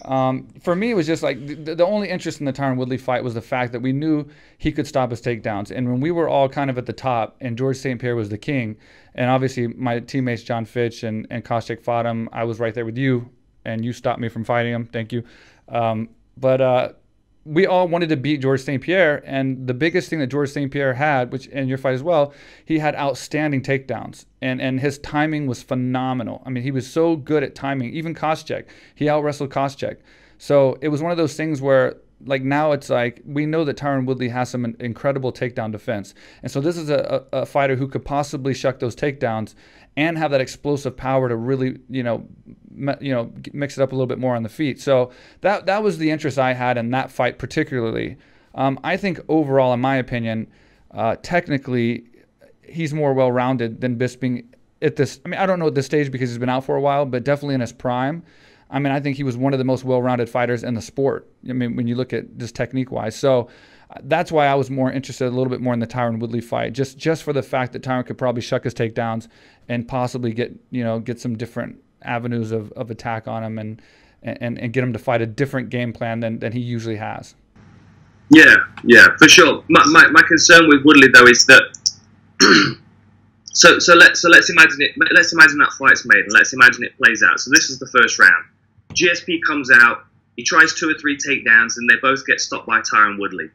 C: on. For me, it was just like the only interest in the Tyron Woodley fight was the fact that we knew he could stop his takedowns. And when we were all kind of at the top and George St. Pierre was the king, and obviously my teammates John Fitch and Koscheck fought him, I was right there with you, and you stopped me from fighting him. Thank you. But we all wanted to beat George St. Pierre, and the biggest thing that George St. Pierre had, which in your fight as well, he had outstanding takedowns, and his timing was phenomenal. I mean, he was so good at timing. Even Koscheck, he out-wrestled Koscheck. So it was one of those things where, like, now it's like we know that Tyron Woodley has some incredible takedown defense, and so this is a fighter who could possibly shuck those takedowns and have that explosive power to really, mix it up a little bit more on the feet. So that was the interest I had in that fight particularly. I think overall, in my opinion, technically, he's more well-rounded than Bisping at this. I mean, I don't know at this stage because he's been out for a while, but definitely in his prime. I mean, I think he was one of the most well-rounded fighters in the sport. I mean, when you look at just technique-wise. So that's why I was more interested a little bit more in the Tyron Woodley fight, just for the fact that Tyron could probably shuck his takedowns and possibly get some different avenues of attack on him and get him to fight a different game plan than he usually has.
D: Yeah, for sure. My concern with Woodley though is that so let's imagine it. Let's imagine that fight's made, and let's imagine it plays out. So this is the first round. GSP comes out. He tries 2 or 3 takedowns, and they both get stopped by Tyron Woodley.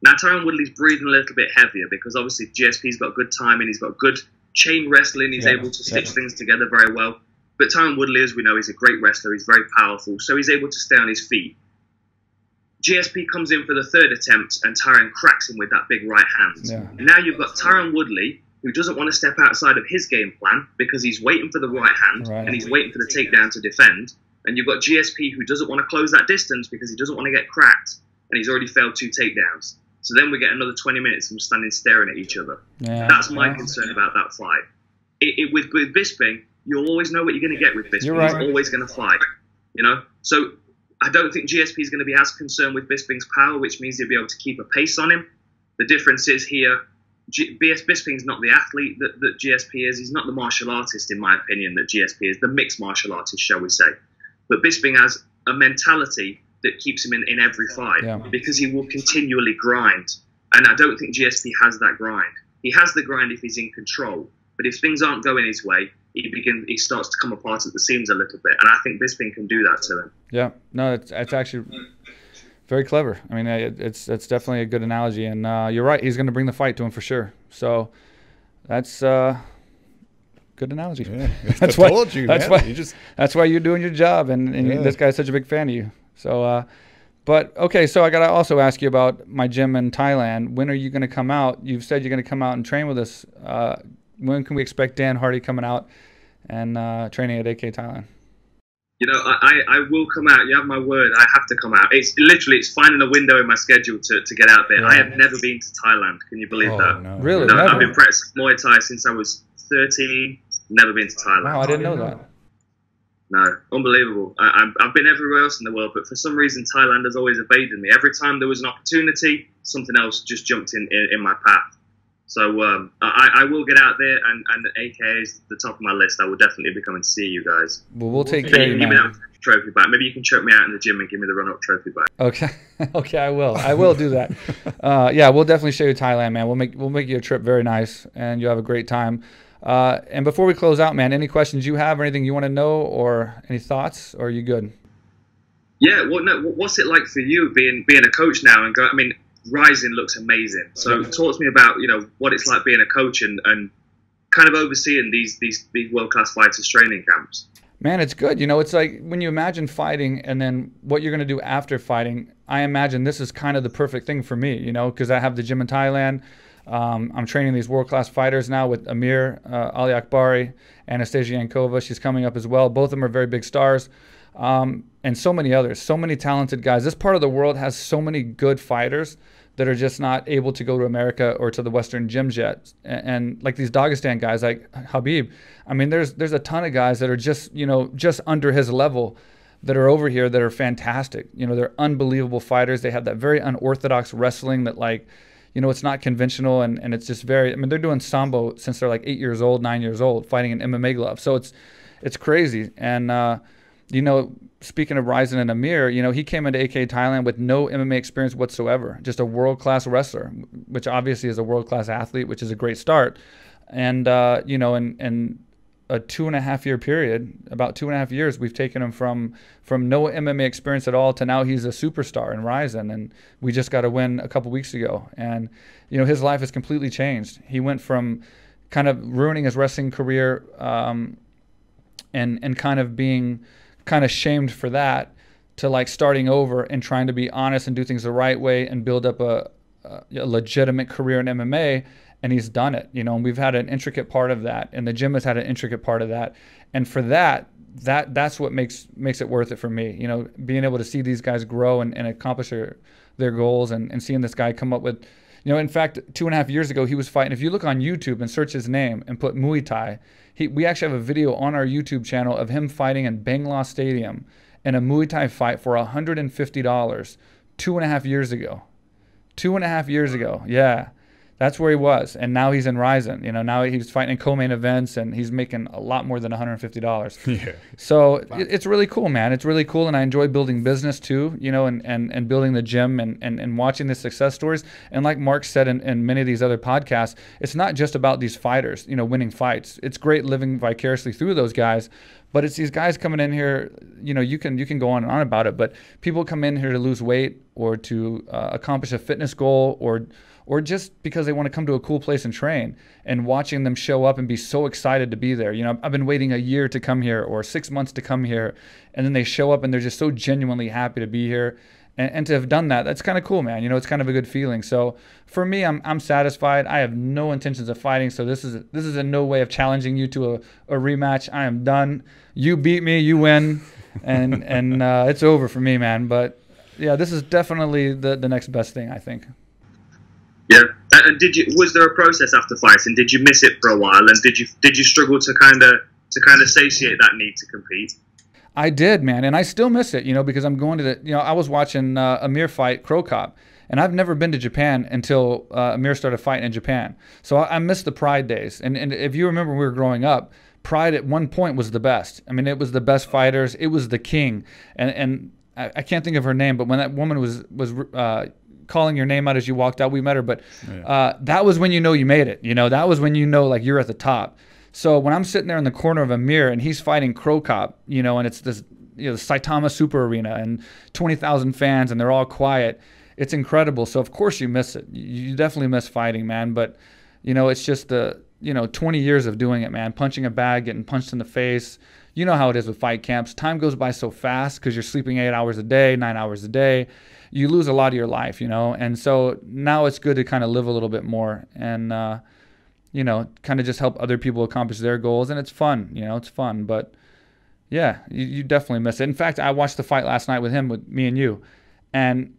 D: Now Tyron Woodley's breathing a little bit heavier because obviously GSP's got good timing. He's got good chain wrestling. He's able to stitch things together very well. But Tyron Woodley, as we know, is a great wrestler. He's very powerful, so he's able to stay on his feet. GSP comes in for the 3rd attempt, and Tyron cracks him with that big right hand.
C: Yeah.
D: And now you've got Tyron Woodley, who doesn't want to step outside of his game plan because he's waiting for the right hand and he's waiting for the takedown to defend. And you've got GSP, who doesn't want to close that distance because he doesn't want to get cracked, and he's already failed 2 takedowns. So then we get another 20 minutes of them standing staring at each other.
C: Yeah.
D: That's my concern about that fight. With Bisping, you'll always know what you're going to get with Bisping.
C: You're right.
D: He's always going to fight, So I don't think GSP is going to be as concerned with Bisping's power, which means he'll be able to keep a pace on him. The difference is here, Bisping's not the athlete that GSP is. He's not the martial artist, in my opinion, that GSP is. The mixed martial artist, shall we say. But Bisping has a mentality that keeps him in every fight because he will continually grind. And I don't think GSP has that grind. He has the grind if he's in control. But if things aren't going his way, he starts to come apart at the seams a little bit. And I think Bisping can do that to him. Yeah.
C: No, it's actually very clever. I mean, it's definitely a good analogy. And you're right. He's going to bring the fight to him for sure. So that's good analogy.
B: Yeah,
C: that's
B: I told you,
C: that's
B: man.
C: why. That's why you're doing your job, and this guy's such a big fan of you. So, but okay. So I gotta also ask you about my gym in Thailand. When are you going to come out? You've said you're going to come out and train with us. When can we expect Dan Hardy coming out and training at AKA Thailand?
D: I will come out. You have my word. I have to come out. It's finding a window in my schedule to get out there. Yeah. I have never been to Thailand. Can you believe that?
C: No. Really?
D: No, I've been practicing Muay Thai since I was 13. Never been to Thailand.
C: Wow, I didn't know that.
D: No, unbelievable. I've been everywhere else in the world, but for some reason Thailand has always evaded me. Every time there was an opportunity, something else just jumped in my path. So I will get out there, and AKA is the top of my list. I will definitely be coming to see you guys.
C: Well, we'll take care of you, man.
D: Give me that trophy back. Maybe you can choke me out in the gym and give me the run-up trophy back.
C: Okay, okay, I will do that. Yeah, we'll definitely show you Thailand, man. We'll make you a trip very nice, and you'll have a great time. And before we close out, man, any questions you have or anything you want to know or any thoughts, or are you good?
D: Yeah, well, no, what's it like for you being a coach now and go? I mean, Rising looks amazing. So talk to me about what it's like being a coach and kind of overseeing these world-class fighters training camps.
C: Man, it's good. It's like when you imagine fighting and then what you're going to do after fighting, I imagine this is kind of the perfect thing for me, because I have the gym in Thailand. I'm training these world-class fighters now with Amir, Ali Akbari, Anastasia Yankova. She's coming up as well. Both of them are very big stars. And so many others, so many talented guys. This part of the world has so many good fighters that are just not able to go to America or to the Western gyms yet. And like these Dagestan guys like Habib, I mean, there's a ton of guys that are just, just under his level that are over here that are fantastic. They're unbelievable fighters. They have that very unorthodox wrestling that it's not conventional and it's just very, I mean, they're doing Sambo since they're like 8 years old, 9 years old, fighting in MMA gloves. So it's crazy. And, speaking of Ryzen and Amir, he came into AKA Thailand with no MMA experience whatsoever, just a world-class wrestler, which obviously is a world-class athlete, which is a great start. And, in a 2.5 year period, about 2.5 years, we've taken him from no MMA experience at all to now he's a superstar in Ryzen. And we just got a win a couple weeks ago. And, his life has completely changed. He went from kind of ruining his wrestling career and kind of being kind of shamed for that to like starting over and trying to be honest and do things the right way and build up a legitimate career in MMA. And he's done it, and we've had an intricate part of that, and the gym has had an intricate part of that. And for that's what makes it worth it for me, being able to see these guys grow and accomplish their goals and seeing this guy come up with, in fact, 2.5 years ago, he was fighting. If you look on YouTube and search his name and put Muay Thai, we actually have a video on our YouTube channel of him fighting in Bangla Stadium in a Muay Thai fight for $150 2.5 years ago. 2.5 years ago, yeah. That's where he was, and now he's in Ryzen. Now he's fighting in co-main events, and he's making a lot more than $150.
B: Yeah.
C: So it's really cool, man. It's really cool, and I enjoy building business too, and building the gym and watching the success stories. And like Mark said in many of these other podcasts, it's not just about these fighters, winning fights. It's great living vicariously through those guys, but it's these guys coming in here. You can go on and on about it, but people come in here to lose weight or to accomplish a fitness goal or just because they want to come to a cool place and train, and watching them show up and be so excited to be there. I've been waiting a year to come here or 6 months to come here, and then they show up and they're just so genuinely happy to be here. And to have done that, that's kind of cool, man. It's kind of a good feeling. So for me, I'm satisfied. I have no intentions of fighting. So this is in no way of challenging you to a rematch. I am done. You beat me, you win, and it's over for me, man. But yeah, this is definitely the next best thing, I think.
D: Yeah, and was there a process after fighting? Did you miss it for a while, and did you struggle to kind of satiate that need to compete?
C: I did, man, and I still miss it, because I'm going to I was watching Amir fight Crow Cop, and I've never been to Japan until Amir started fighting in Japan. So I missed the Pride days, and if you remember when we were growing up, Pride at one point was the best. I mean, it was the best fighters. It was the king, and I can't think of her name, but when that woman was calling your name out as you walked out, we met her, but that was when you made it. That was when like you're at the top. So when I'm sitting there in the corner of Amir and he's fighting Crow Cop, and it's this Saitama Super Arena and 20,000 fans and they're all quiet, it's incredible. So of course you miss it. You definitely miss fighting, man. But it's just the 20 years of doing it, man. Punching a bag, getting punched in the face. You know how it is with fight camps. Time goes by so fast because you're sleeping 8 hours a day, 9 hours a day. You lose a lot of your life, and so now it's good to kind of live a little bit more and, kind of just help other people accomplish their goals. And it's fun, it's fun. But yeah, you definitely miss it. In fact, I watched the fight last night with me and you, and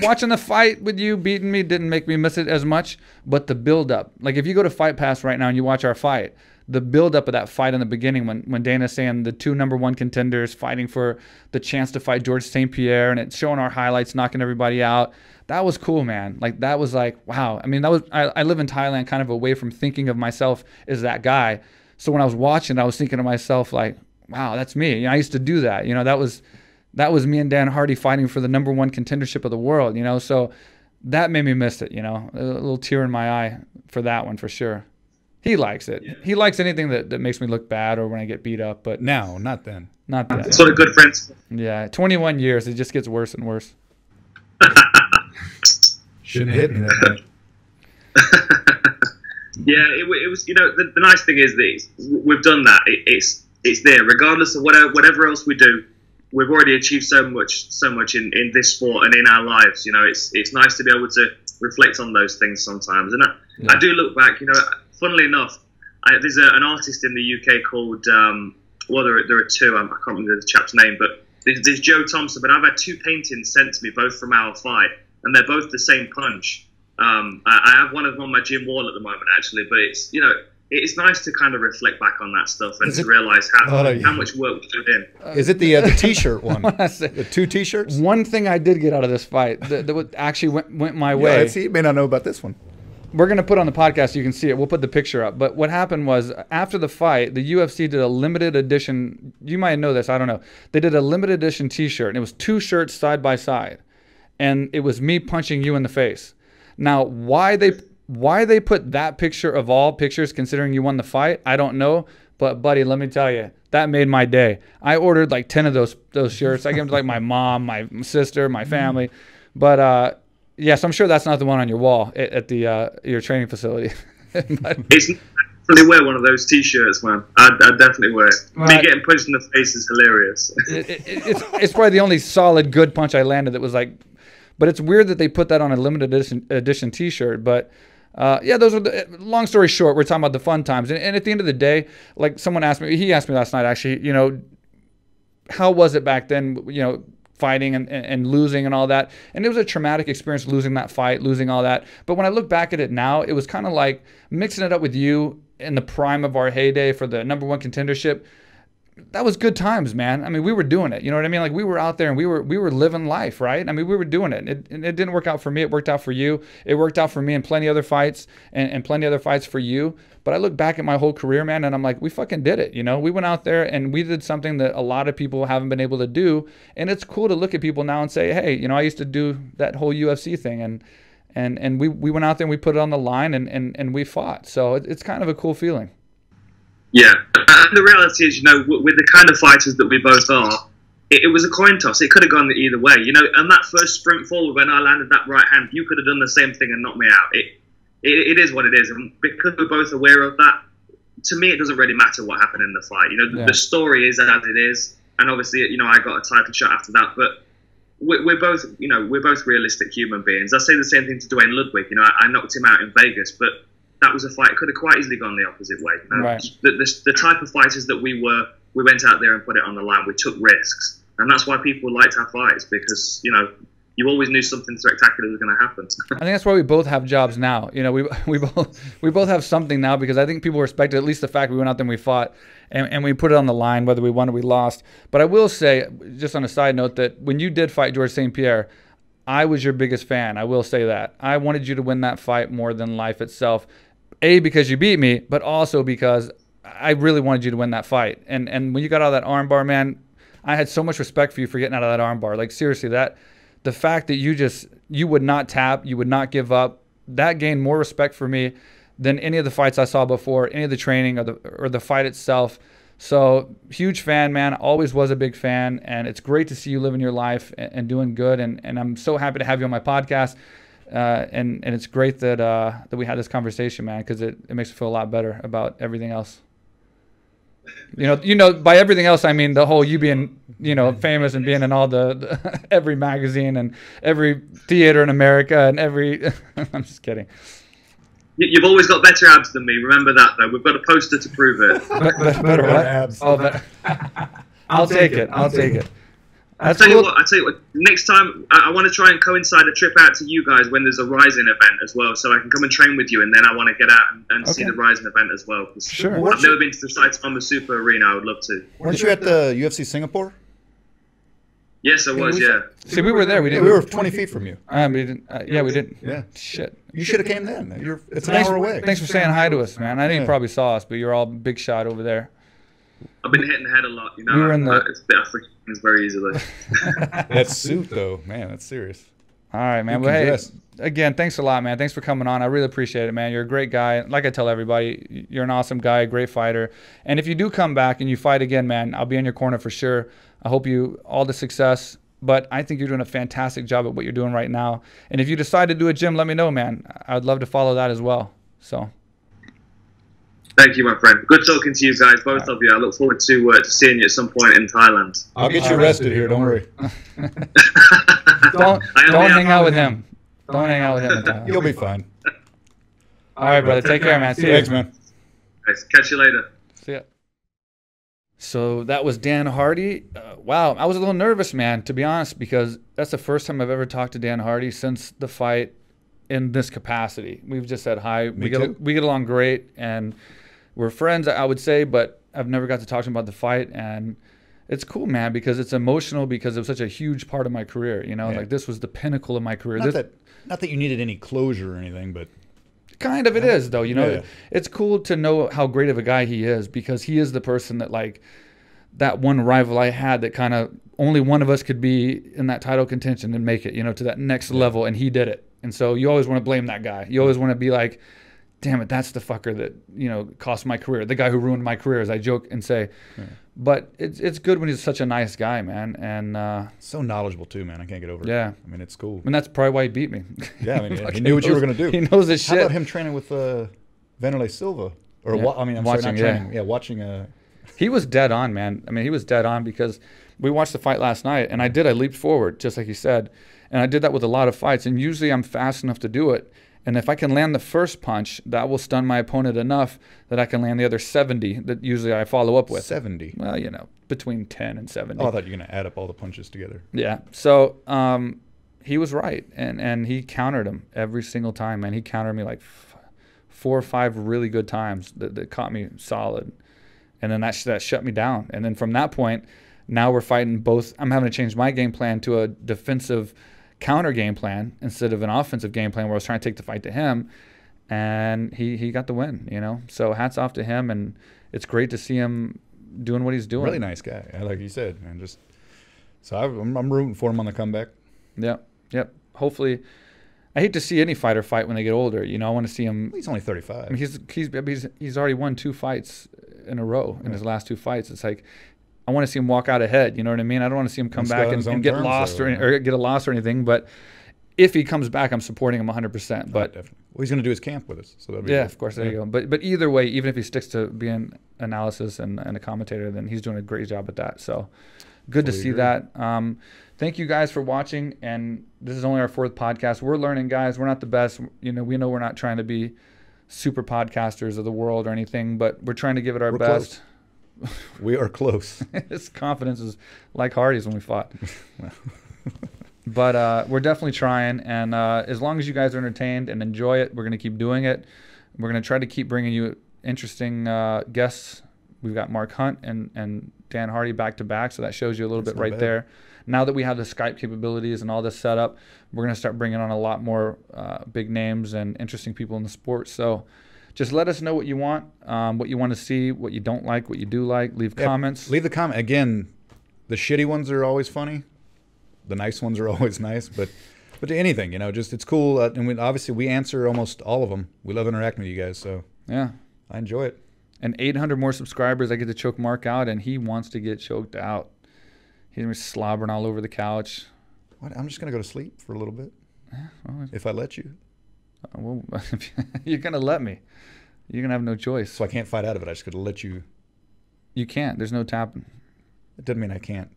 C: watching the fight with you beating me didn't make me miss it as much, but the build up, like if you go to Fight Pass right now and you watch our fight, the build-up of that fight in the beginning when Dana's saying the 2 #1 contenders fighting for the chance to fight George St. Pierre, and it's showing our highlights, knocking everybody out. That was cool, man. Like, that was like, wow. I mean, I live in Thailand kind of away from thinking of myself as that guy. So when I was watching, I was thinking to myself like, wow, that's me. I used to do that. That was me and Dan Hardy fighting for the #1 contendership of the world, So that made me miss it, a little tear in my eye for that one for sure. He likes it. Yeah. He likes anything that makes me look bad or when I get beat up. But
B: now, not then.
C: Not then.
D: That's what a good friends.
C: Yeah, 21 years. It just gets worse and worse.
B: Shouldn't have hit me that much.
D: Yeah, it was. You know, the nice thing is that we've done that. It's there, regardless of whatever else we do. We've already achieved so much in this sport and in our lives. You know, it's nice to be able to reflect on those things sometimes. And I do look back. You know, funnily enough, there's an artist in the UK called. Well, there are two. I can't remember the chap's name, but there's Joe Thompson. But I've had two paintings sent to me, both from our fight, and they're both the same punch. I have one of them on my gym wall at the moment, actually. But it's nice to kind of reflect back on that stuff and to realize how much work we put in.
B: Is it the T-shirt one? The two T-shirts?
C: One thing I did get out of this fight that actually went my way.
B: Yeah, you may not know about this one.
C: We're going to put on the podcast so you can see it. We'll put the picture up. But what happened was, after the fight, the UFC did a limited edition. You might know this. I don't know. They did a limited edition T-shirt, and it was two shirts side by side. And it was me punching you in the face. Now, why they put that picture of all pictures, considering you won the fight, I don't know. But, buddy, let me tell you, that made my day. I ordered like 10 of those shirts. I gave them to like my mom, my sister, my family. But, yes, I'm sure that's not the one on your wall at your training facility.
D: It's definitely wear one of those T-shirts, man. I'd definitely wear it. Me getting punched in the face is hilarious.
C: It's probably the only solid good punch I landed that was like. But it's weird that they put that on a limited edition T-shirt. But yeah, those are long story short. We're talking about the fun times, and at the end of the day, like someone asked me, he asked me last night actually. You know, how was it back then? You know, fighting and losing and all that. And it was a traumatic experience losing that fight, losing all that. But when I look back at it now, it was kind of like mixing it up with you in the prime of our heyday for the #1 contendership. That was good times, man. I mean, we were doing it. You know what I mean? Like we were out there and we were living life, right? I mean, we were doing it. It didn't work out for me. It worked out for you. It worked out for me in plenty other fights and plenty other fights for you. But I look back at my whole career, man, and I'm like, we fucking did it. You know, we went out there and we did something that a lot of people haven't been able to do. And it's cool to look at people now and say, hey, you know, I used to do that whole UFC thing and we went out there and we put it on the line and we fought. So it's kind of a cool feeling.
D: Yeah, and the reality is, you know, with the kind of fighters that we both are, it was a coin toss. It could have gone either way, you know. And that first sprint forward when I landed that right hand, you could have done the same thing and knocked me out. It is what it is, and because we're both aware of that, to me, it doesn't really matter what happened in the fight. You know, the story is as it is, and obviously, you know, I got a title shot after that, but we're both, you know, we're both realistic human beings. I say the same thing to Dwayne Ludwig. You know, I knocked him out in Vegas, but that was a fight. It could have quite easily gone the opposite way. You know? Right. The type of fighters that we went out there and put it on the line. We took risks, and that's why people liked our fights, because, you know, you always knew something spectacular was going to happen.
C: I think that's why we both have jobs now. You know, we both have something now, because I think people respect at least the fact we went out there and we fought and we put it on the line, whether we won or we lost. But I will say, just on a side note, that when you did fight George St. Pierre, I was your biggest fan. I will say that. I wanted you to win that fight more than life itself. A, because you beat me, but also because I really wanted you to win that fight. And when you got out of that armbar, man, I had so much respect for you for getting out of that armbar. Like, seriously, the fact that you would not tap, you would not give up, that gained more respect for me than any of the fights I saw before, any of the training or the fight itself. So, huge fan, man. Always was a big fan, and it's great to see you living your life and doing good. And I'm so happy to have you on my podcast. And it's great that we had this conversation, man, because it makes me feel a lot better about everything else. You know, by everything else, I mean the whole you being, you know, famous and being in all the every magazine and every theater in America and every. I'm just kidding.
D: You've always got better abs than me. Remember that, though. We've got a poster to prove it.
C: better what? Abs. Oh, I'll take it. I'll take it.
D: I tell you what. Next time, I want to try and coincide a trip out to you guys when there's a Rising event as well, so I can come and train with you, and then I want to get out and see the Rising event as well.
C: Sure.
D: I've never been to the Saitama Super Arena. I would love to.
B: Weren't you at the UFC Singapore?
D: Yes, I was. Yeah.
C: See, we were there. We didn't.
B: We were 20 feet from you.
C: We didn't. Yeah, we didn't.
B: Yeah.
C: Shit.
B: You should have came then. It's an hour away.
C: Thanks for saying hi to us, man. I know you probably saw us, but you're all big shot over there.
D: I've been hitting the head a lot, you know.
C: We were in
D: it's very easily.
B: That suit, though, man, that's serious.
C: All right, man. Well, hey, again, thanks a lot, man. Thanks for coming on. I really appreciate it, man. You're a great guy. Like I tell everybody, you're an awesome guy, a great fighter. And if you do come back and you fight again, man, I'll be in your corner for sure. I hope you all the success. But I think you're doing a fantastic job at what you're doing right now. And if you decide to do a gym, let me know, man. I'd love to follow that as well. So.
D: Thank you, my friend. Good talking to you guys, both of you. I look forward to seeing you at some point in Thailand.
B: I'll get you arrested here. Don't worry.
C: don't hang out with him. Don't hang out with him.
B: You'll be fine.
C: All right, brother. Take care, man. See you.
B: Thanks, man.
D: Nice. Catch you later.
C: See ya. So that was Dan Hardy. Wow, I was a little nervous, man, to be honest, because that's the first time I've ever talked to Dan Hardy since the fight in this capacity. We've just said hi. We get along great, and we're friends, I would say, but I've never got to talk to him about the fight, and it's cool, man, because it's emotional because it was such a huge part of my career. You know, like this was the pinnacle of my career.
B: Not that you needed any closure or anything, but
C: kind of it is, though. You know, it's cool to know how great of a guy he is, because he is the person that, like, that one rival I had that kind of only one of us could be in that title contention and make it, you know, to that next level, and he did it. And so you always want to blame that guy. You always want to be like, damn it, that's the fucker that, you know, cost my career, the guy who ruined my career, as I joke and say. But it's good when he's such a nice guy, man. And
B: so knowledgeable too, man. I can't get over it.
C: Yeah.
B: I mean, it's cool.
C: And that's probably why he beat me.
B: Yeah, I mean, he knew what you were going to do.
C: He knows his shit.
B: How about him training with Vanderlei Silva? Or I'm
C: watching,
B: sorry, not training. Yeah, watching.
C: He was dead on, man. I mean, he was dead on, because we watched the fight last night, and I leaped forward, just like he said. And I did that with a lot of fights, and usually I'm fast enough to do it. And if I can land the first punch, that will stun my opponent enough that I can land the other 70 that usually I follow up with.
B: 70?
C: Well, you know, between 10 and 70.
B: Oh, I thought you were going to add up all the punches together.
C: Yeah. So he was right, and he countered him every single time, man. He countered me like 4 or 5 really good times that caught me solid. And then that shut me down. And then from that point, now we're fighting both. I'm having to change my game plan to a defensive counter game plan instead of an offensive game plan where I was trying to take the fight to him. And he got the win, you know. So hats off to him, and it's great to see him doing what he's doing.
B: Really nice guy, like you said, man. So I'm rooting for him on the comeback.
C: Yep. Hopefully. I hate to see any fighter fight when they get older. You know, I want to see him.
B: He's only 35.
C: I mean, he's already won 2 fights in a row in his last 2 fights. It's like, I want to see him walk out ahead. You know what I mean? I don't want to see him come back and get lost or get a loss or anything. But if he comes back, I'm supporting him 100%. But
B: definitely. Well, he's going to do his camp with us. So that'd be
C: good. Of course. There you go. But either way, even if he sticks to being analysis and a commentator, then he's doing a great job at that. So good to see that. Thank you guys for watching, and this is only our 4th podcast. We're learning, guys. We're not the best. You know, we know we're not trying to be super podcasters of the world or anything, but we're trying to give it our best.
B: Close. We are close.
C: His confidence is like Hardy's when we fought. But we're definitely trying, and as long as you guys are entertained and enjoy it, we're going to keep doing it. We're going to try to keep bringing you interesting guests. We've got Mark Hunt and Dan Hardy back-to-back, so that shows you a little bit right there. Now that we have the Skype capabilities and all this set up, we're going to start bringing on a lot more big names and interesting people in the sport. So just let us know what you want to see, what you don't like, what you do like. Leave comments.
B: Leave the comment. Again, the shitty ones are always funny. The nice ones are always nice. But to anything, you know, just it's cool. And obviously we answer almost all of them. We love interacting with you guys. So
C: yeah,
B: I enjoy it.
C: And 800 more subscribers, I get to choke Mark out, and he wants to get choked out. He's gonna be slobbering all over the couch.
B: What? I'm just gonna go to sleep for a little bit.
C: Yeah, well,
B: if I let you.
C: Well, you're gonna let me. You're gonna have no choice.
B: So I can't fight out of it. I just gotta let you.
C: You can't. There's no tapping.
B: It doesn't mean I can't.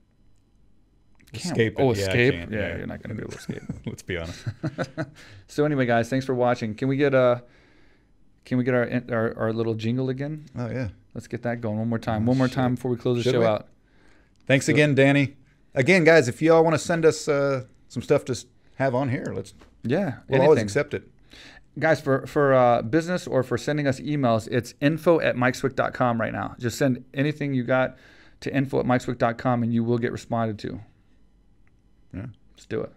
B: Escape.
C: Oh, escape. Yeah, you're not gonna be able to escape.
B: Let's be honest.
C: So anyway, guys, thanks for watching. Can we get our little jingle again?
B: Oh yeah.
C: Let's get that going one more time. One more time before we close the show out.
B: Thanks again, Danny. Again, guys, if y'all want to send us some stuff to have on here, we'll always accept it.
C: Guys, for business or for sending us emails, it's info@mikeswick.com right now. Just send anything you got to info@mikeswick.com, and you will get responded to.
B: Yeah.
C: Let's do it.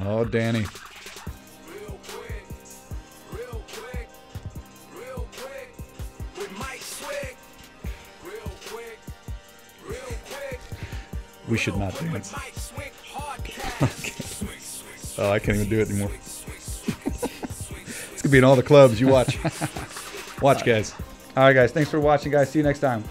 B: Oh, Danny. We should not dance. Okay. Oh, I can't even do it anymore. It's gonna be in all the clubs. You watch. Watch, guys.
C: All right, guys. Thanks for watching, guys. See you next time.